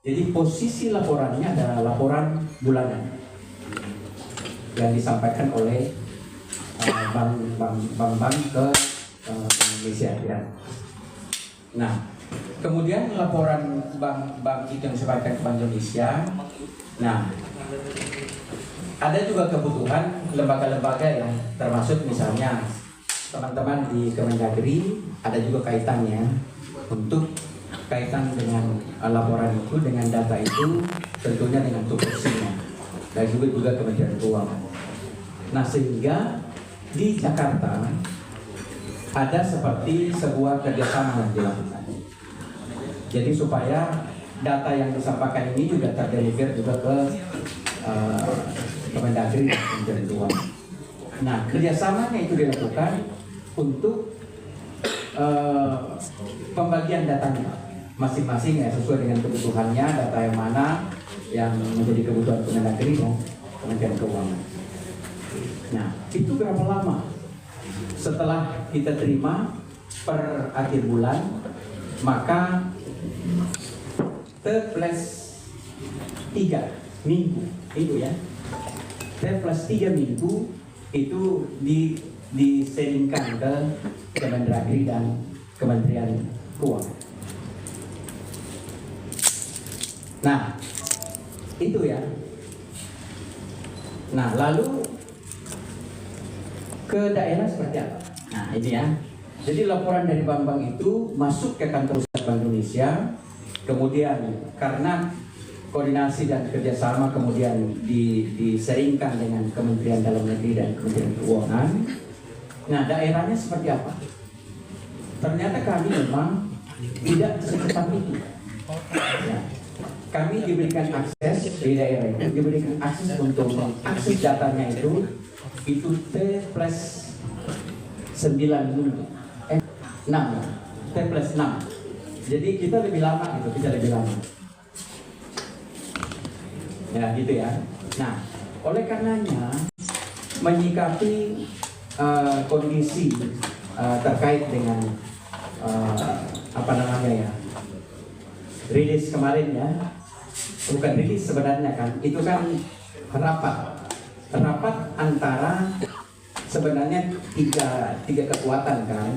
Jadi posisi laporannya adalah laporan bulanan yang disampaikan oleh bank ke Indonesia ya. Nah, kemudian laporan bank itu yang disampaikan ke Bank Indonesia. Nah, ada juga kebutuhan lembaga-lembaga yang termasuk misalnya teman-teman di Kemendagri ada juga kaitannya untuk kaitan dengan laporan itu, dengan data itu, tentunya dengan tupoksinya dan juga Kementerian Keuangan. Nah, sehingga di Jakarta ada seperti sebuah kerjasama yang dilakukan. Jadi supaya data yang disampaikan ini juga terdeliver juga ke Kemendagri dan Kementerian Keuangan. Nah, kerjasamanya itu dilakukan untuk pembagian datanya masing-masing ya, sesuai dengan kebutuhannya, data yang mana yang menjadi kebutuhan Kemendagri dan Kementerian Keuangan. Nah, itu berapa lama setelah kita terima per akhir bulan, maka T+3 minggu itu ya, T+3 minggu itu diseringkan ke Kemendagri dan Kementerian Keuangan. Nah, itu ya. Nah, lalu ke daerah seperti apa? Nah, ini ya. Jadi laporan dari bank-bank itu masuk ke kantor pusat Bank Indonesia, kemudian karena koordinasi dan kerjasama kemudian diseringkan dengan Kementerian Dalam Negeri dan Kementerian Keuangan. Nah, daerahnya seperti apa? Ternyata kami memang tidak secepat itu. Ya. Kami diberikan akses di daerah itu, diberikan akses untuk akses datanya itu T+9 minggu, 6, T+6. Jadi kita lebih lama gitu, kita lebih lama. Ya gitu ya. Nah, oleh karenanya menyikapi kondisi terkait dengan rilis kemarin ya, bukan rilis sebenarnya kan, itu kan rapat antara sebenarnya tiga kekuatan kan,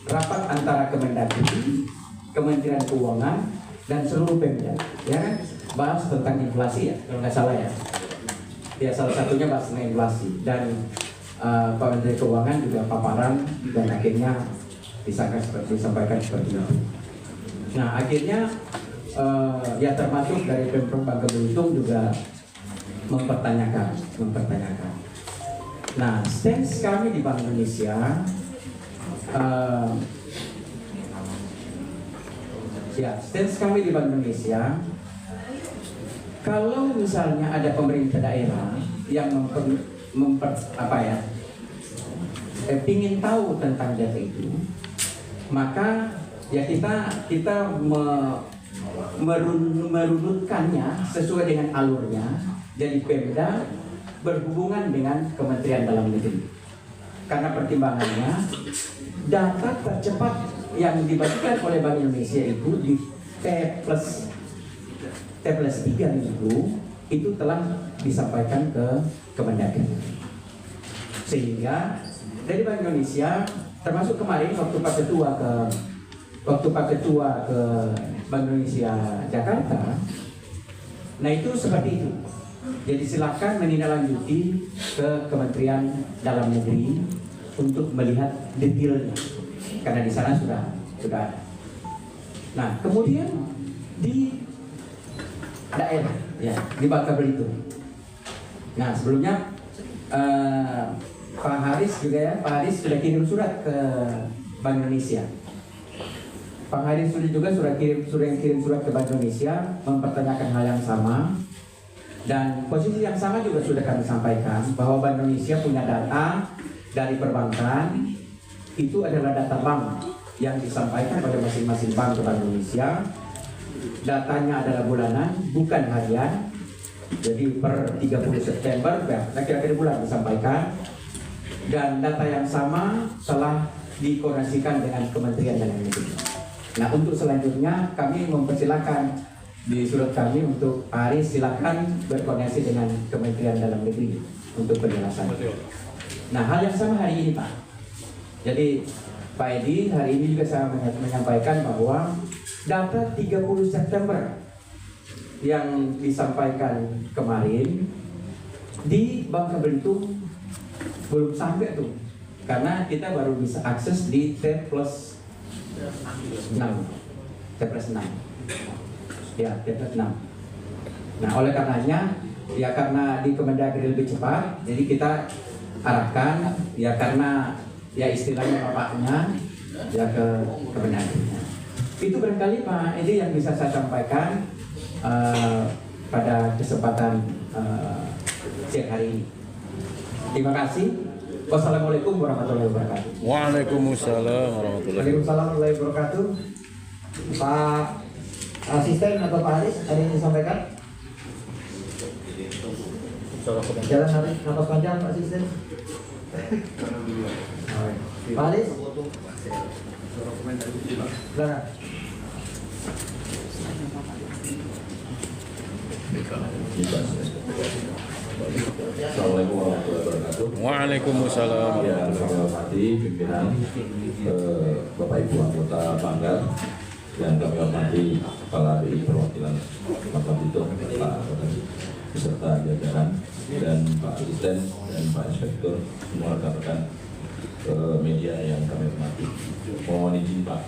rapat antara Kemendagri, Kementerian Keuangan dan seluruh Pemda ya kan, bahas tentang inflasi ya kalau nggak salah ya. Ya salah satunya bahas tentang inflasi dan Pak Menteri Keuangan juga paparan dan akhirnya disampaikan seperti itu. Nah akhirnya ya termasuk dari Pemprov Bangka Belitung juga mempertanyakan. Nah, stance kami di Bank Indonesia kalau misalnya ada pemerintah daerah yang ingin tahu tentang data itu, maka ya kita merunutkannya sesuai dengan alurnya. Jadi Pemda berhubungan dengan Kementerian Dalam Negeri. Karena pertimbangannya data tercepat yang dibagikan oleh Bank Indonesia itu di T+3 minggu itu telah disampaikan ke Kemendagri. Sehingga dari Bank Indonesia termasuk kemarin waktu Pak Ketua ke Bank Indonesia Jakarta, nah itu seperti itu. Jadi silakan menindaklanjuti ke Kementerian Dalam Negeri untuk melihat detailnya, karena di sana sudah ada. Nah kemudian di daerah ya di Bangka Belitung. Nah sebelumnya Pak Haris sudah kirim surat ke Bank Indonesia. Pak Haris sudah kirim surat ke Bank Indonesia mempertanyakan hal yang sama, dan posisi yang sama juga sudah kami sampaikan bahwa Bank Indonesia punya data dari perbankan, itu adalah data bank yang disampaikan oleh masing-masing bank ke Bank Indonesia. Datanya adalah bulanan, bukan harian. Jadi per 30 September, kira-kira bulan disampaikan. Dan data yang sama telah dikoordinasikan dengan Kementerian Dalam Negeri. Nah untuk selanjutnya kami mempersilakan di surat kami untuk Pak Aris silakan berkoordinasi dengan Kementerian Dalam Negeri untuk penjelasan. Nah, hal yang sama hari ini Pak. Jadi Pak Edi hari ini juga saya menyampaikan bahwa data 30 September yang disampaikan kemarin di Bangka Belitung belum sampai tuh, karena kita baru bisa akses di T+6. Ya, T+6. Nah, oleh karenanya ya karena di Kemendagri lebih cepat, jadi kita arahkan ya karena ya istilahnya bapaknya ya ke Kemendagri. Itu barangkali Pak Edi yang bisa saya sampaikan pada kesempatan siang hari ini. Terima kasih. Wassalamualaikum warahmatullahi wabarakatuh. Waalaikumsalam warahmatullahi wabarakatuh. Pak Asisten atau Pak Aris ada yang disampaikan? Jalan hari nafas panjang Pak Asisten. Pak Aris. Silakan. Assalamualaikum warahmatullahi wabarakatuh. Waalaikumsalam. Yang kami hormati pimpinan Bapak Ibu anggota Banggar, yang kami hormati Kepala BI Perwakilan Bangka Belitung, Pak beserta jajaran, dan Pak Asisten dan Pak Inspektur, semua rekan-rekan media yang kami hormati. Mohon izin Pak,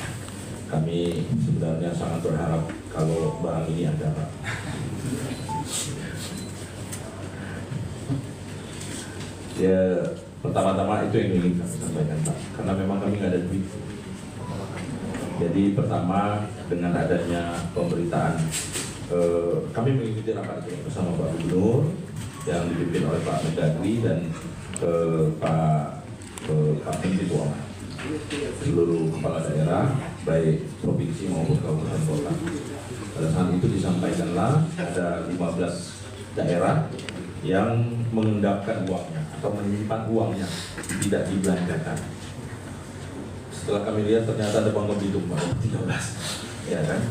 kami sebenarnya sangat berharap kalau barang ini ada Pak. Ya, pertama-tama itu yang ingin kami sampaikan Pak, karena memang kami nggak ada duit. Jadi pertama, dengan adanya pemberitaan, kami mengikuti rapat itu bersama Pak Gubernur yang dipimpin oleh Pak Mendagri dan Pak Menteri Keuangan, seluruh kepala daerah baik provinsi maupun kabupaten kota. Pada saat itu disampaikanlah ada 15 daerah yang mengendapkan uangnya atau menyimpan uangnya tidak dibelanjakan. Setelah kami lihat ternyata ada Bangka Belitung Pak 13, ya kan?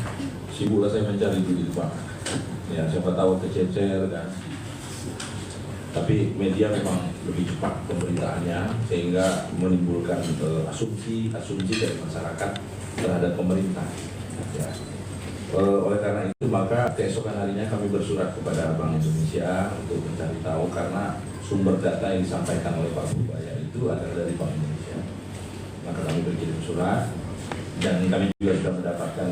Sibuklah saya mencari duit Pak. Ya siapa tahu kececer kan. Tapi media memang lebih cepat pemberitaannya sehingga menimbulkan asumsi dari masyarakat terhadap pemerintah. Ya. Oleh karena itu maka keesokan harinya kami bersurat kepada Bank Indonesia untuk mencari tahu, karena sumber data yang disampaikan oleh Pak Bubaya itu adalah dari Bank Indonesia. Maka kami berkirim surat dan kami juga sudah mendapatkan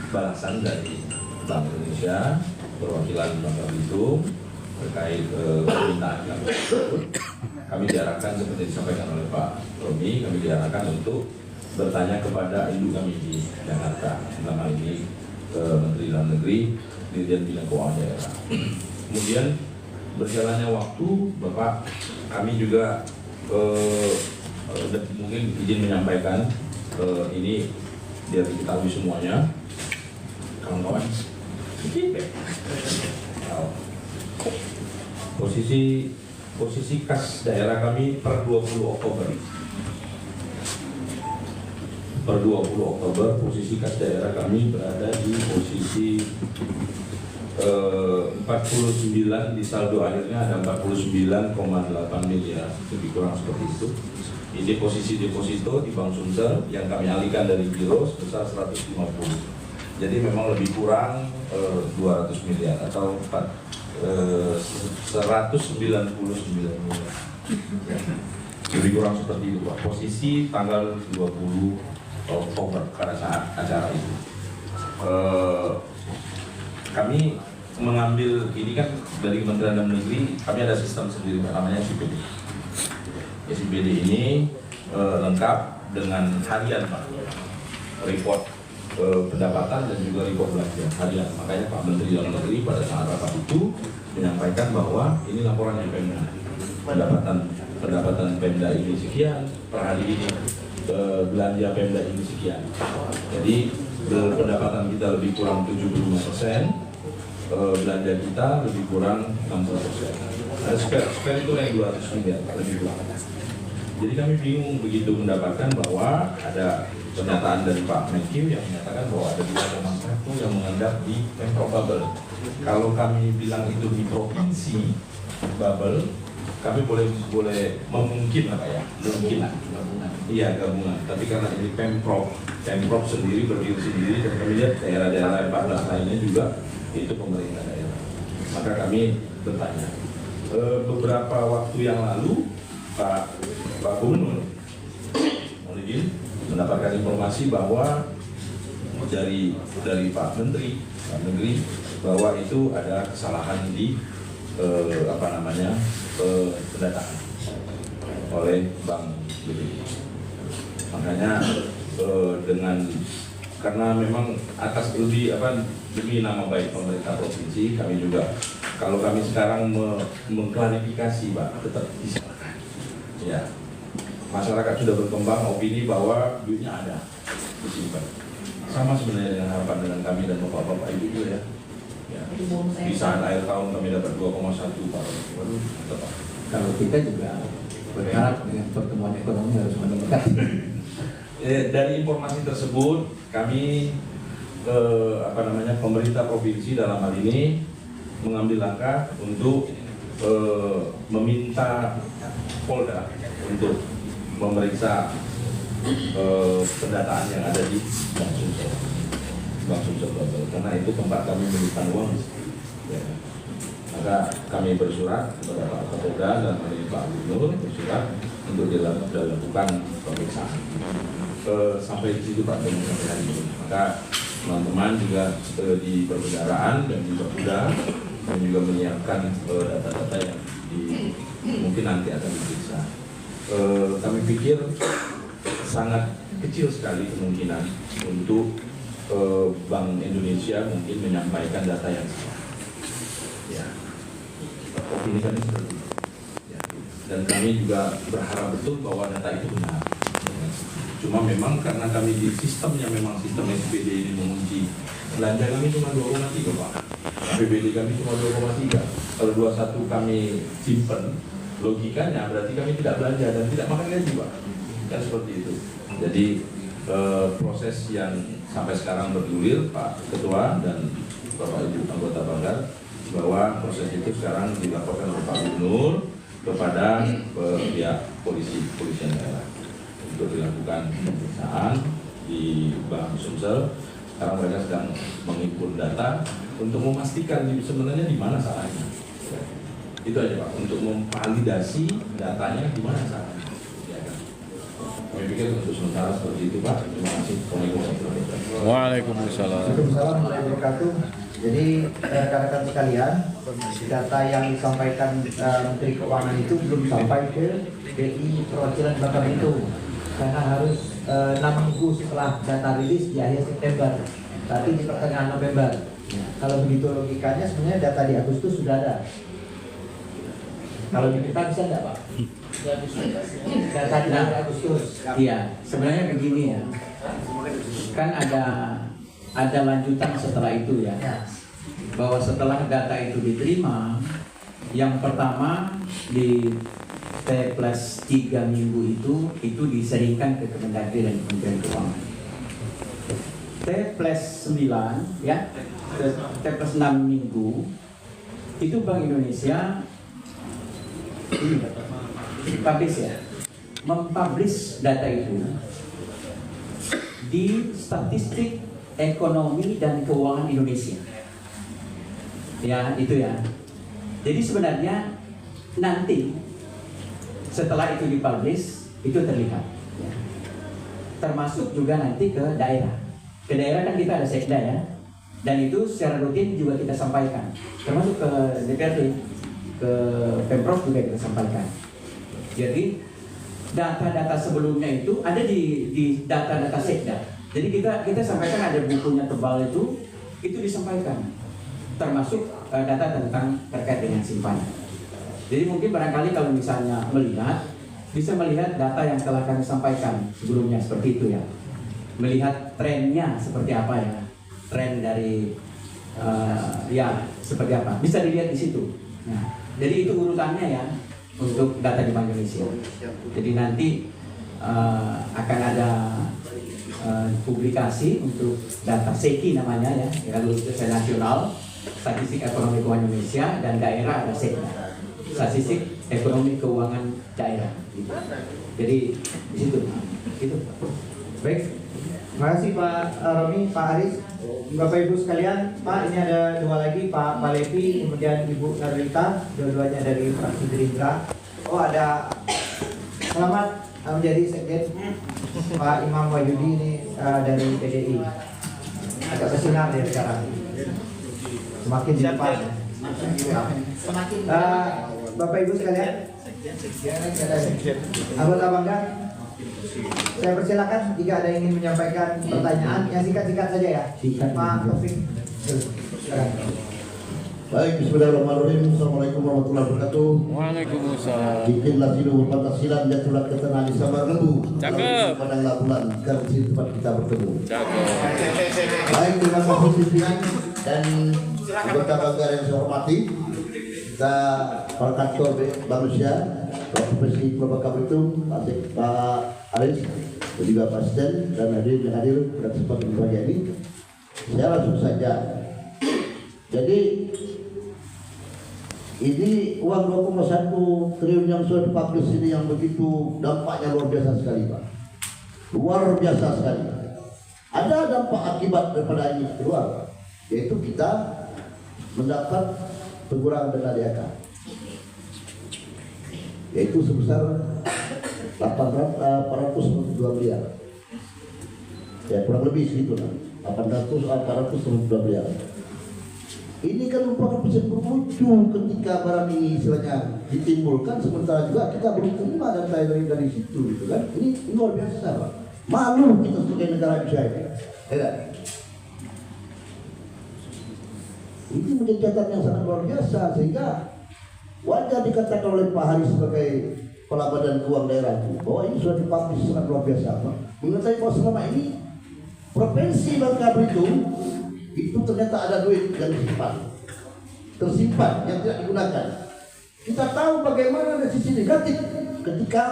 balasan dari Bank Indonesia perwakilan Bangka Belitung terkait permintaan kami tersebut. Kami diarahkan seperti disampaikan oleh Pak Romi, kami diarahkan untuk bertanya kepada induk kami di Jakarta, selama ini Menteri Dalam Negeri, Dirjen Bina Keuangan Daerah. Kemudian berjalannya waktu, Bapak, kami juga mungkin izin menyampaikan ini biar diketahui semuanya, kawan-kawan. Posisi kas daerah kami per 20 Oktober. Per 20 Oktober posisi kas daerah kami berada di posisi 49, di saldo akhirnya ada 49,8 miliar, lebih kurang seperti itu. Ini posisi deposito di Bank Sumsel yang kami alihkan dari Giro sebesar 150. Jadi memang lebih kurang 200 miliar atau 199 miliar. Lebih kurang seperti itu Pak. Posisi tanggal 20 Oktober pada saat acara itu. Kami mengambil ini kan dari Kementerian Dalam Negeri, kami ada sistem sendiri namanya SIPD. SIPD ini lengkap dengan harian Pak, report pendapatan dan juga report belanja harian. Makanya Pak Menteri Dalam Negeri pada saat rapat itu menyampaikan bahwa ini laporannya Pemda, pendapatan Pemda ini sekian per hari ini, belanja Pemda ini sekian. Jadi pendapatan kita lebih kurang 75%, belanja kita lebih kurang 60%. Spare itu yang 200 miliar lebih kurang. Jadi kami bingung begitu mendapatkan bahwa ada pernyataan dari Pak Menkyu yang menyatakan bahwa ada 2,1 yang mengendap di Pemprov bubble. Kalau kami bilang itu di provinsi bubble, kami boleh memungkin lah ya, mungkin lah. Iya, gabungan. Tapi karena ini Pemprov sendiri berdiri sendiri, dan kami lihat daerah-daerah 14 lainnya juga itu pemerintah daerah. Maka kami bertanya, beberapa waktu yang lalu Pak Gubernur mohon izin mendapatkan informasi bahwa dari Pak Menteri bahwa itu ada kesalahan di pendataan oleh Bank BPI. Makanya karena memang atas demi nama baik pemerintah provinsi, kami juga kalau kami sekarang mengklarifikasi Pak, tetap disalahkan. Ya, masyarakat sudah berkembang opini bahwa duitnya ada disimpan. Sama sebenarnya dengan harapan dengan kami dan bapak-bapak ibu ya. Ya. Di saat akhir tahun kami dapat 2,1 Pak. Waduh, tetap. Kalau kita juga berharap dengan pertumbuhan ekonomi harus meningkat. Dari informasi tersebut kami pemerintah provinsi dalam hal ini mengambil langkah untuk meminta Polda untuk memeriksa pendataan yang ada di Bank Sumsel Bubble, karena itu tempat kami menyimpan uang. Ya. Maka kami bersurat kepada Pak Kapolda dan Pak Gubernur bersurat untuk dilakukan pemeriksaan. Sampai di situ Pak sampai hari ini. Maka teman-teman juga di perbendaharaan dan di Perbuda dan juga menyiapkan data-data yang mungkin nanti akan diperiksa. Kami pikir sangat kecil sekali kemungkinan untuk Bank Indonesia mungkin menyampaikan data yang salah. Ya, opini kami seperti itu. Ya. Dan kami juga berharap betul bahwa data itu benar. Cuma memang karena kami di sistemnya memang sistem SPD ini mengunci belanja kami cuma 2,3 Pak. APBD kami cuma 2,3. Kalau 21 kami simpen, logikanya berarti kami tidak belanja dan tidak makan gaji Pak. Kan seperti itu. Jadi proses yang sampai sekarang bergulir Pak Ketua dan Bapak Ibu anggota Banggar bahwa proses itu sekarang dilaporkan oleh Pak Gubernur kepada pihak polisian daerah untuk dilakukan pemeriksaan di Bank Sumsel. Sekarang mereka sedang mengimpun data untuk memastikan sebenarnya di mana salahnya. Itu aja Pak, untuk memvalidasi datanya di mana salahnya. Kami pikir untuk sementara seperti itu Pak. Terima kasih. Waalaikumsalam. Waalaikumsalam warahmatullahi wabarakatuh. Jadi rekan-rekan sekalian, data yang disampaikan Menteri Keuangan itu belum sampai ke BI perwakilan Bapak itu, karena harus 6 minggu setelah data rilis di akhir September, tapi di pertengahan November. Kalau begitu logikanya sebenarnya data di Agustus sudah ada. Kalau di kita bisa enggak Pak? Data di Agustus. Iya, sebenarnya begini ya. Kan ada lanjutan setelah itu ya. Bahwa setelah data itu diterima, yang pertama di T+3 minggu itu diseringkan ke Kemendagri dan Kementerian Keuangan. T+9 ya, T+6 minggu itu Bank Indonesia mempublish data itu di Statistik Ekonomi dan Keuangan Indonesia. Ya, itu ya. Jadi sebenarnya nanti setelah itu dipublish itu terlihat. Ya. Termasuk juga nanti ke daerah. Ke daerah kan kita ada sekda ya. Dan itu secara rutin juga kita sampaikan. Termasuk ke DPRD, ke Pemprov juga kita sampaikan. Jadi data-data sebelumnya itu ada di data-data sekda. Jadi kita sampaikan, ada bukunya tebal itu disampaikan, termasuk data tentang terkait dengan simpanan. Jadi mungkin barangkali kalau misalnya bisa melihat data yang telah kami sampaikan sebelumnya seperti itu ya. Melihat trennya seperti apa ya, tren dari ya seperti apa, bisa dilihat di situ. Nah, jadi itu urutannya ya. untuk data di Bank Indonesia. Jadi nanti akan ada publikasi untuk data SEKI namanya ya, kalau survei nasional, statistik ekonomi keuangan Indonesia, dan daerah ada SEKI, statistik ekonomi keuangan daerah. Gitu. Jadi di situ, gitu. Baik, terima kasih Pak Romi, Pak Aris, Bapak Ibu sekalian. Pak, ini ada dua lagi, Pak Levi, kemudian Ibu Narlita, dua-duanya dari fraksi Gerindra. Oh, ada selamat menjadi sekjen Pak Imam Wahyudi ini dari PDI. Agak bersinar ya sekarang. Semakin di depan. Bapak Ibu sekalian, anggota Bangga, saya persilakan jika ada yang ingin menyampaikan pertanyaan yang singkat-singkat saja ya. Pak Taufik. Baik, bismillahirrahmanirrahim. Assalamualaikum warahmatullahi wabarakatuh. Waalaikumsalam. Bikinlah silu berpantasilan dan tulat ketenangan di sabar lembu. Cakep. Padanglah bulan, karena di tempat kita bertemu. Cakep. Baik, terima kasih pimpinan dan anggota Bangga yang saya hormati. Kita para kantor Bank Indonesia, Pak Profesi Bapak Kabritum, Pak Aris, dan juga Pak Sten dan hadirin yang hadir pada kesempatan pagi ini. Saya langsung saja. Jadi ini uang 2,1 triliun yang sudah dipublish ini yang begitu dampaknya luar biasa sekali, Pak. Luar biasa sekali. Ada dampak akibat daripada ini keluar, yaitu kita mendapat pengurangan dana DAK, yaitu sebesar 492 miliar. Ya kurang lebih segitu lah, 492 miliar. Ini kan merupakan presiden bermutu ketika barang ini istilahnya ditimbulkan, sementara juga kita belum terima data dari situ, gitu kan? Ini luar biasa, Pak. Malu kita sebagai negara Indonesia ini. Ya, ini menjadi catatan yang sangat luar biasa, sehingga wajar dikatakan oleh Pak Haris sebagai Kepala Badan Keuangan Daerah itu bahwa ini sudah dipublish sangat luar biasa, Pak. Mengetahui bahwa selama ini Provinsi Bangka Belitung itu ternyata ada duit yang tersimpan yang tidak digunakan. Kita tahu bagaimana ada sisi negatif ketika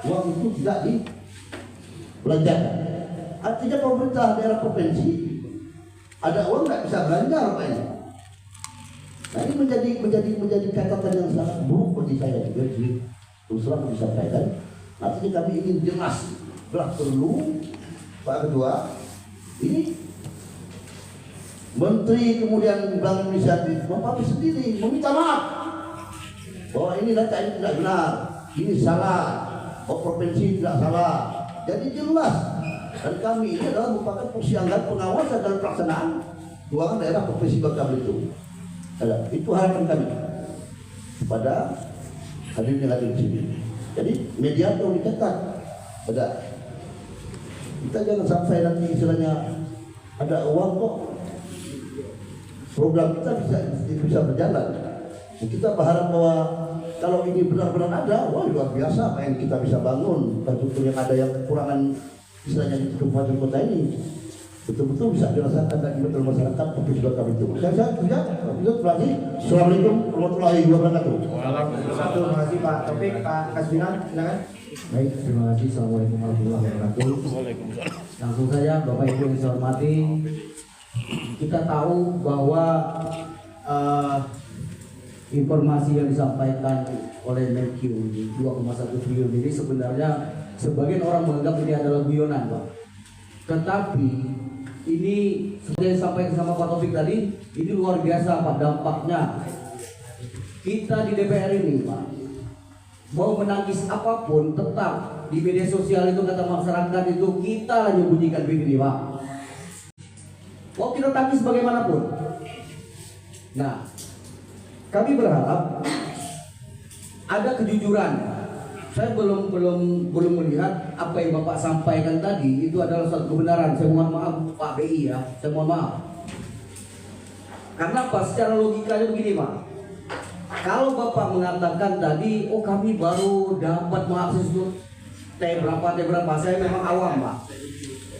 uang itu tidak dibelanjakan. Artinya pemerintah daerah provinsi ada uang nggak bisa belanja apa ini. Nah ini menjadi catatan yang sangat buruk bagi saya juga di usulan yang disampaikan. Artinya kami ingin jelas, belah perlu Pak Ketua ini Menteri kemudian Bank Indonesia mempublish sendiri meminta maaf bahwa ini data ini tidak benar, ini salah, provinsi tidak salah. Jadi jelas, dan kami ini adalah merupakan fungsi anggaran pengawasan dan pelaksanaan keuangan daerah provinsi Bangka Belitung. Itu harapan kami kepada hadirin yang hadir di sini. Jadi mediator dicetak, kita jangan sampai nanti istilahnya ada uang kok program kita bisa berjalan. Kita berharap bahwa kalau ini benar-benar ada, wah luar biasa apa yang kita bisa bangun. Betul-betul yang ada yang kekurangan istilahnya di kabupaten kota ini betul-betul bisa dirasakan bagi betul masyarakat untuk juga kami itu. Saya berarti Assalamualaikum warahmatullahi wabarakatuh. Waalaikumsalam. Terima kasih Pak Taufik. Pak Kasbinan, silakan. Baik, terima kasih. Assalamualaikum warahmatullahi wabarakatuh. Waalaikumsalam. Langsung saja, Bapak Ibu yang saya hormati, kita tahu bahwa informasi yang disampaikan oleh Menkyu di 2,1 triliun ini sebenarnya sebagian orang menganggap ini adalah guyonan, Pak. Tetapi ini seperti yang disampaikan sama Pak Taufik tadi, ini luar biasa Pak dampaknya. Kita di DPR ini, Pak, mau menangis apapun tetap di media sosial itu kata masyarakat itu kita hanya bunyikan begini, Pak. Mau kita tangis bagaimanapun. Nah, kami berharap ada kejujuran. Saya belum melihat apa yang Bapak sampaikan tadi itu adalah suatu kebenaran. Saya mohon maaf Pak BI ya, saya mohon maaf. Karena apa? Secara logikanya begini Pak. Kalau Bapak mengatakan tadi, oh kami baru dapat mengakses itu T berapa, saya memang awam Pak.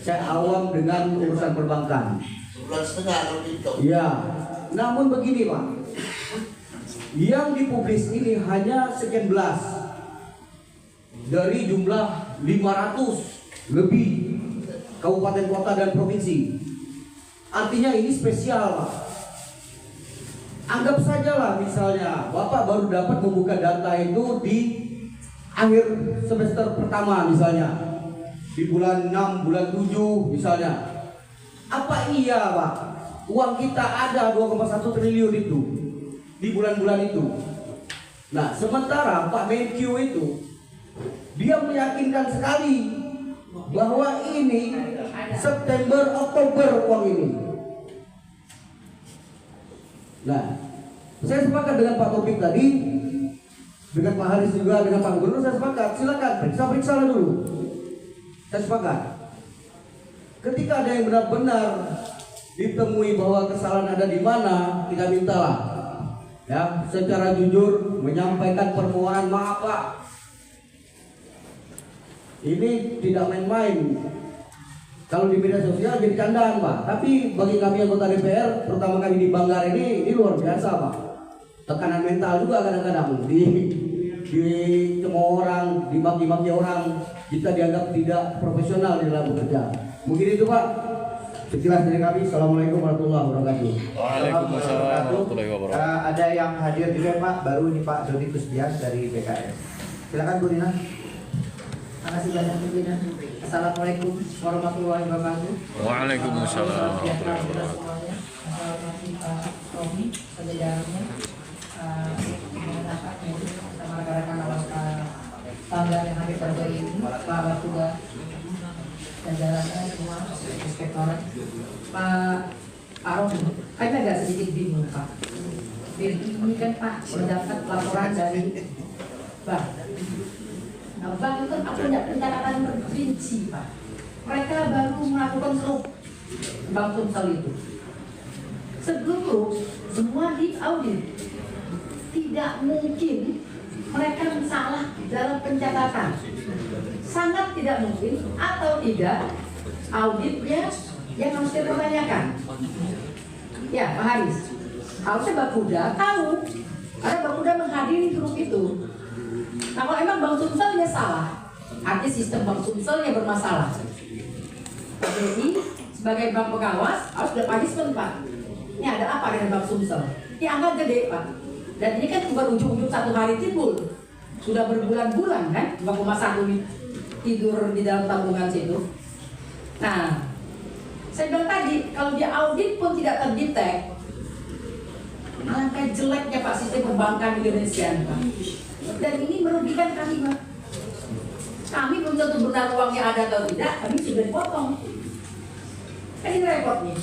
Saya awam dengan urusan perbankan. Bulan setengah kalau gitu. Ya, namun begini Pak. Yang dipublis ini hanya sekian belas. dari jumlah 500 lebih kabupaten kota dan provinsi. Artinya ini spesial, Pak. Anggap sajalah misalnya Bapak baru dapat membuka data itu di akhir semester pertama misalnya, di bulan 6, bulan 7 misalnya. Apa iya, Pak, uang kita ada 2,1 triliun itu di bulan-bulan itu? Nah, sementara Pak Menkyu itu dia meyakinkan sekali bahwa ini September, Oktober uang ini. Nah, saya sepakat dengan Pak Taufik tadi, dengan Pak Haris juga, dengan Pak Gubernur, saya sepakat. Silakan periksa dulu. Saya sepakat. Ketika ada yang benar-benar ditemui bahwa kesalahan ada di mana, kita mintalah ya secara jujur menyampaikan permohonan maaf, Pak. Ini tidak main-main. Kalau di media sosial jadi candaan, Pak. Tapi bagi kami anggota DPR, terutama kami di Banggar ini luar biasa, Pak. Tekanan mental juga kadang-kadang dicemooh orang, dimaki-maki orang, kita dianggap tidak profesional di dalam bekerja. Mungkin itu, Pak. Sekilas dari kami. Assalamualaikum warahmatullahi wabarakatuh. Waalaikumsalam warahmatullahi wabarakatuh. Ada yang hadir juga Pak, baru ini Pak Doni Kusbias dari PKS. Silakan Bu Rina. Terima kasih banyak Bu Rina. Assalamualaikum warahmatullahi wabarakatuh. Waalaikumsalam warahmatullahi wabarakatuh. Semuanya. Assalamualaikum Pak Romi, sejajarannya, masyarakat, sama rekan-rekan awal tangga yang hadir pada hari ini, Pak Batuga, jajarannya semua, inspektorat, Pak Romi. Kami agak sedikit bingung, Pak. Ini kan Pak mendapat laporan dari Bang. Nah, Bang itu punya pencatatan terperinci, Pak. Mereka baru melakukan seluruh Bank Sumsel itu. Sebelum semua diaudit. Tidak mungkin mereka salah dalam pencatatan. Sangat tidak mungkin, atau tidak auditnya yang harus dipertanyakan. Ya, Pak Haris. Harusnya Bakuda tahu, karena Bakuda menghadiri grup itu. Nah, kalau emang Bank Sumselnya salah, artinya sistem Bank Sumselnya bermasalah. KBI sebagai bank pengawas harus ada punishment, Pak. Ini ada apa dengan Bank Sumsel? Ini angka gede, Pak. Dan ini kan bukan ujung-ujung satu hari timbul. Sudah berbulan-bulan kan, 2,1 tidur di dalam tabungan situ. Nah, saya bilang tadi, kalau dia audit pun tidak terdetek, alangkah jeleknya Pak sistem perbankan Indonesia, Pak. Dan ini merugikan kami, Pak. Kami belum tentu benar uangnya ada atau tidak, kami sudah dipotong. Kan ini repotnya.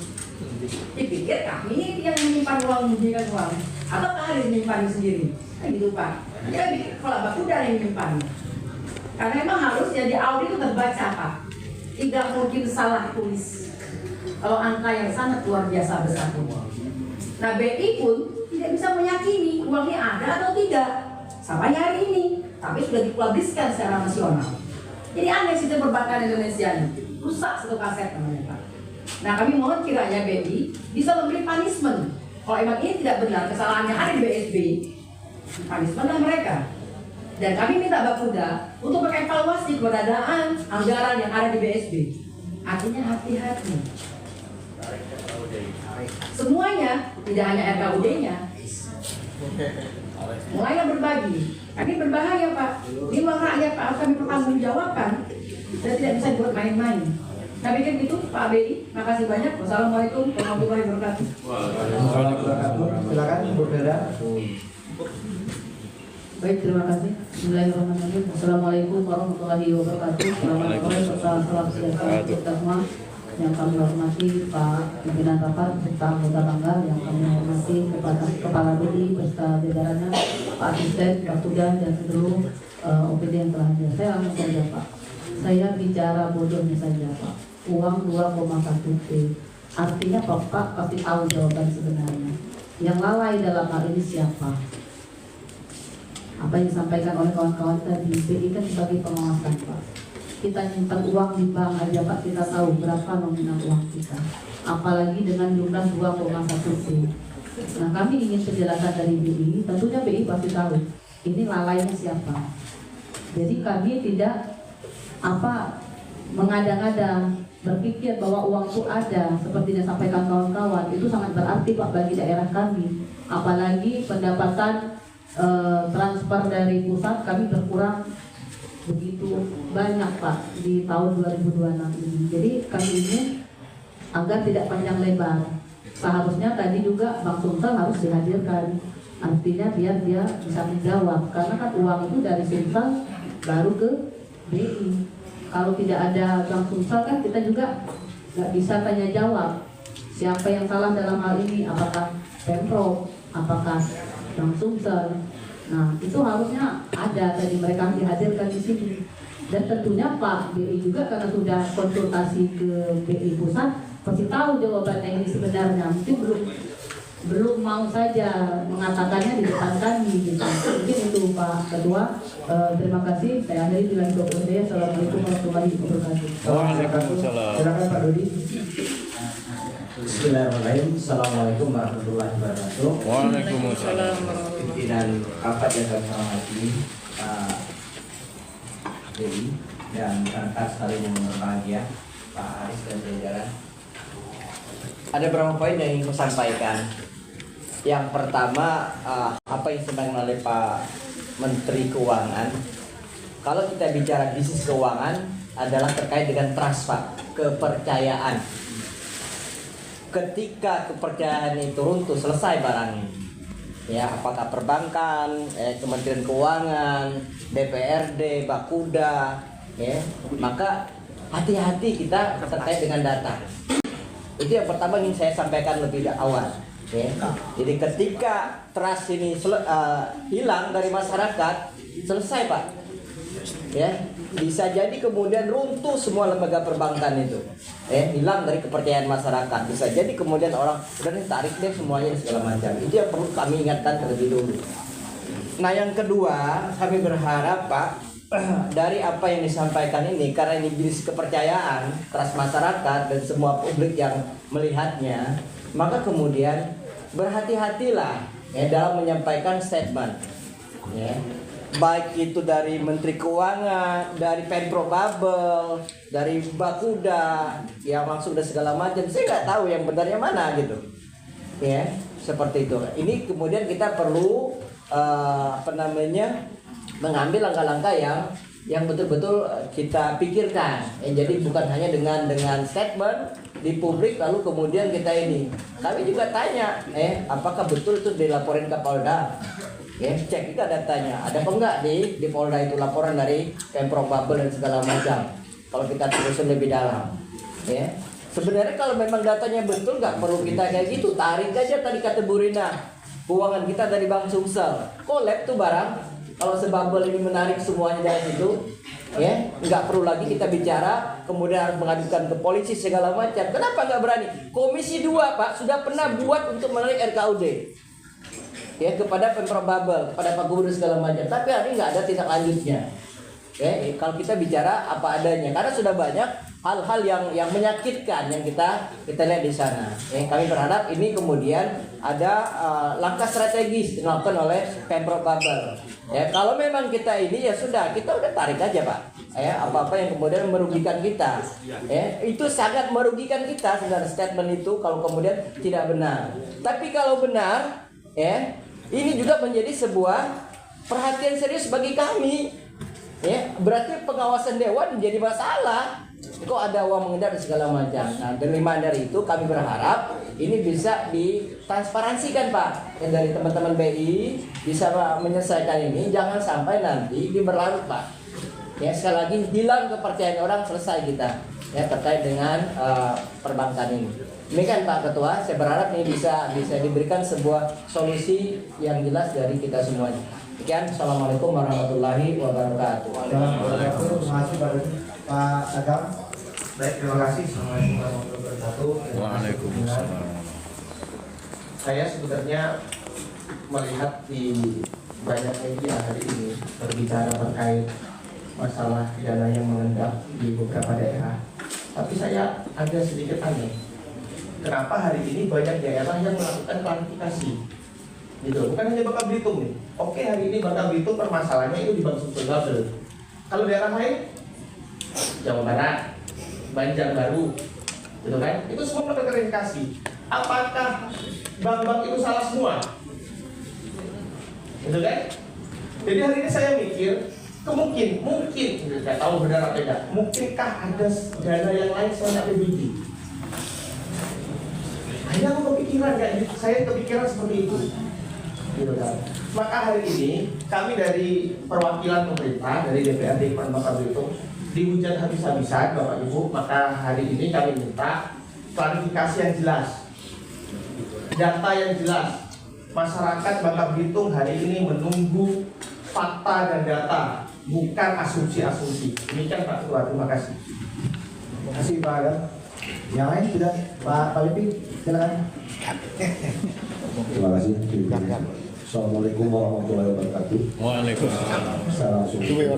Dipikir kami yang menyimpan uang, menjadikan uang, atau Pak Haris menyimpan sendiri. Kan gitu, Pak. Jadi kalau Bakuda yang menyimpan. Karena memang harus jadi audit itu terbaca, Pak. Tidak mungkin salah tulis. Kalau angka yang sangat luar biasa besar. Nah, BI pun tidak bisa meyakini uangnya ada atau tidak sampai hari ini, tapi sudah dipubliskan secara nasional. Jadi aneh sistem perbankan Indonesia ini, rusak satu aset namanya, Pak. Nah, kami mohon kiranya BI bisa memberi punishment. Kalau emang ini tidak benar, kesalahannya ada di BSB, punishmentlah mereka. Dan kami minta Bakuda untuk mengevaluasi keberadaan anggaran yang ada di BSB. Artinya hati-hati. Semuanya, tidak hanya RKUD-nya. Mulailah berbagi. Ini berbahaya, Pak. Ini uang rakyat, Pak. Harus kami pertanggungjawabkan. Dan tidak bisa dibuat main-main. Nah, bikin gitu, Pak BI. Makasih banyak. Wassalamualaikum warahmatullahi wabarakatuh. Silakan Bu Nera. Baik, terima kasih. Bismillahirrahmanirrahim. Assalamualaikum warahmatullahi wabarakatuh. Selamat sore, salam sejahtera kita semua. Yang kami hormati Pak Pimpinan Rapat serta anggota Banggar, yang kami hormati Kepala BI beserta jajarannya, Pak Asisten, Pak Tudan, dan seluruh OPD yang telah hadir. Saya langsung saja, Pak. Saya bicara bodohnya saja, Pak. Uang 2,1 T. Artinya Bapak pasti tahu jawaban sebenarnya. Yang lalai dalam hal ini siapa? Apa yang disampaikan oleh kawan-kawan tadi, BI kan sebagai pengawasan, Pak. Kita nyimpan uang di bank aja, Pak, kita tahu berapa nominal uang kita. Apalagi dengan jumlah 2,1 T. Nah, kami ingin penjelasan dari BI. Tentunya BI pasti tahu ini lalainya siapa. Jadi kami tidak mengada-ngada berpikir bahwa uang itu ada, seperti yang disampaikan kawan-kawan, itu sangat berarti Pak bagi daerah kami. Apalagi pendapatan transfer dari pusat kami berkurang begitu banyak Pak di tahun 2026 ini. Jadi kami ini agar tidak panjang lebar, seharusnya tadi juga Bang Sumsel harus dihadirkan. Artinya biar dia bisa menjawab, karena kan uang itu dari Sumsel baru ke BI. Kalau tidak ada Bang Sumsel kan kita juga nggak bisa tanya jawab siapa yang salah dalam hal ini, apakah Pemprov, apakah Bang Sumsel. Nah itu harusnya ada tadi mereka dihadirkan di sini. Dan tentunya Pak BI juga karena sudah konsultasi ke BI pusat pasti tahu jawabannya ini sebenarnya. Mungkin belum mau saja mengatakannya di depan kami gitu. Mungkin itu Pak Ketua. Terima kasih. Saya akhiri dengan doa saya. Assalamualaikum warahmatullahi wabarakatuh. Waalaikumsalam. Silakan Pak Dodi. Bismillahirrahmanirrahim. Assalamualaikum warahmatullahi wabarakatuh. Waalaikumsalam. Pimpinan rapat yang kami hormati, Pak Dewi dan rekan sekalian yang berbahagia, Pak Aris dan jajaran. Ada beberapa poin yang ingin saya sampaikan. Yang pertama, apa yang disampaikan oleh Pak Menteri Keuangan. Kalau kita bicara bisnis keuangan adalah terkait dengan trust, Pak, kepercayaan. Ketika kepercayaan itu runtuh, selesai barangnya. Ya, apakah perbankan, Kementerian Keuangan, DPRD, Bakuda, ya, maka hati-hati kita terkait dengan data. Itu yang pertama ingin saya sampaikan lebih awal. Ya. Jadi ketika trust ini hilang dari masyarakat, selesai Pak. Ya, bisa jadi kemudian runtuh semua lembaga perbankan itu. Hilang dari kepercayaan masyarakat. Bisa jadi kemudian orang udah nih tarik deh semuanya segala macam. Itu yang perlu kami ingatkan terlebih dulu. Nah yang kedua, kami berharap Pak, dari apa yang disampaikan ini, karena ini bisnis kepercayaan, trust masyarakat dan semua publik yang melihatnya, maka kemudian berhati-hatilah dalam menyampaikan statement. Ya. Baik itu dari Menteri Keuangan, dari Pemprov Bubble, dari Bakuda, yang langsung dan segala macam. Saya nggak tahu yang benarnya mana gitu. Ya, seperti itu. Ini kemudian kita perlu mengambil langkah-langkah yang betul-betul kita pikirkan. Jadi bukan hanya dengan statement di publik lalu kemudian kita ini. Kami juga tanya, apakah betul itu dilaporin ke Polda? Cek juga datanya. Ada apa enggak di Polda itu laporan dari Pemprov Bubble dan segala macam. Kalau kita telusur lebih dalam. Sebenarnya kalau memang datanya betul nggak perlu kita kayak gitu. Tarik aja tadi kata Bu Rina, keuangan kita dari Bank Sumsel. Collab tuh barang. Kalau sebabel ini menarik semuanya dari situ, nggak perlu lagi kita bicara, kemudian harus mengadukan ke polisi segala macam. Kenapa nggak berani? Komisi 2 Pak sudah pernah buat untuk menarik RKUD, kepada Pemprov Bubble, kepada Pak Gubernur segala macam. Tapi hari ini nggak ada tindak lanjutnya. Kalau kita bicara apa adanya, karena sudah banyak hal-hal yang menyakitkan yang kita lihat di sana. Kami berharap ini kemudian ada langkah strategis dilakukan oleh Pemprov Bubble. Kalau memang kita ini ya sudah, kita udah tarik aja Pak. Apa-apa yang kemudian merugikan kita. Itu sangat merugikan kita sebenarnya statement itu kalau kemudian tidak benar. Tapi kalau benar, ini juga menjadi sebuah perhatian serius bagi kami. Berarti pengawasan dewan menjadi masalah. Kok ada uang mengedar dan segala macam. Nah, dari itu kami berharap ini bisa ditransparansikan Pak. Dari teman-teman BI bisa menyelesaikan ini. Jangan sampai nanti ini berlarut Pak. Sekali lagi hilang kepercayaan orang, selesai kita terkait dengan perbankan ini. Demikian Pak Ketua, saya berharap ini bisa diberikan sebuah solusi yang jelas dari kita semuanya. Sekian, Assalamualaikum warahmatullahi wabarakatuh. Waalaikumsalam. Terima kasih Pak Agam. Baik, terima kasih. Assalamualaikum warahmatullahi wabarakatuh. Waalaikumsalam. Saya sebenarnya melihat di banyak media hari ini berbicara terkait masalah dana yang mengendap di beberapa daerah. Tapi saya agak sedikit aneh. Kenapa hari ini banyak daerah yang melakukan klarifikasi? Gitu. Bukan hanya Bangka Belitung nih. Oke, hari ini Bangka Belitung permasalahannya itu di Bank Sumsel Bubble. Kalau daerah lain, Jawa Barat, Banjarbaru, gitu kan? Itu semua terverifikasi. Apakah bank-bank itu salah semua? Gitu kan? Jadi hari ini saya mikir, mungkin, nggak tahu benar atau tidak, mungkinkah ada dana yang lain selain APBD? Akhirnya aku kepikiran, saya kepikiran seperti itu. Gitu kan? Maka hari ini kami dari perwakilan pemerintah dari DPRD Kabupaten Belitung dihujat habis-habisan Bapak Ibu, maka hari ini kami minta klarifikasi yang jelas, data yang jelas. Masyarakat Bangka Belitung hari ini menunggu fakta dan data, bukan asumsi-asumsi. Demikian Pak Ketua, terima kasih. Terima kasih Pak Adam. Yang lain sudah Pak Lipi, silakan. Terima kasih. Assalamualaikum warahmatullahi wabarakatuh. Waalaikumsalam. Saya langsung ya.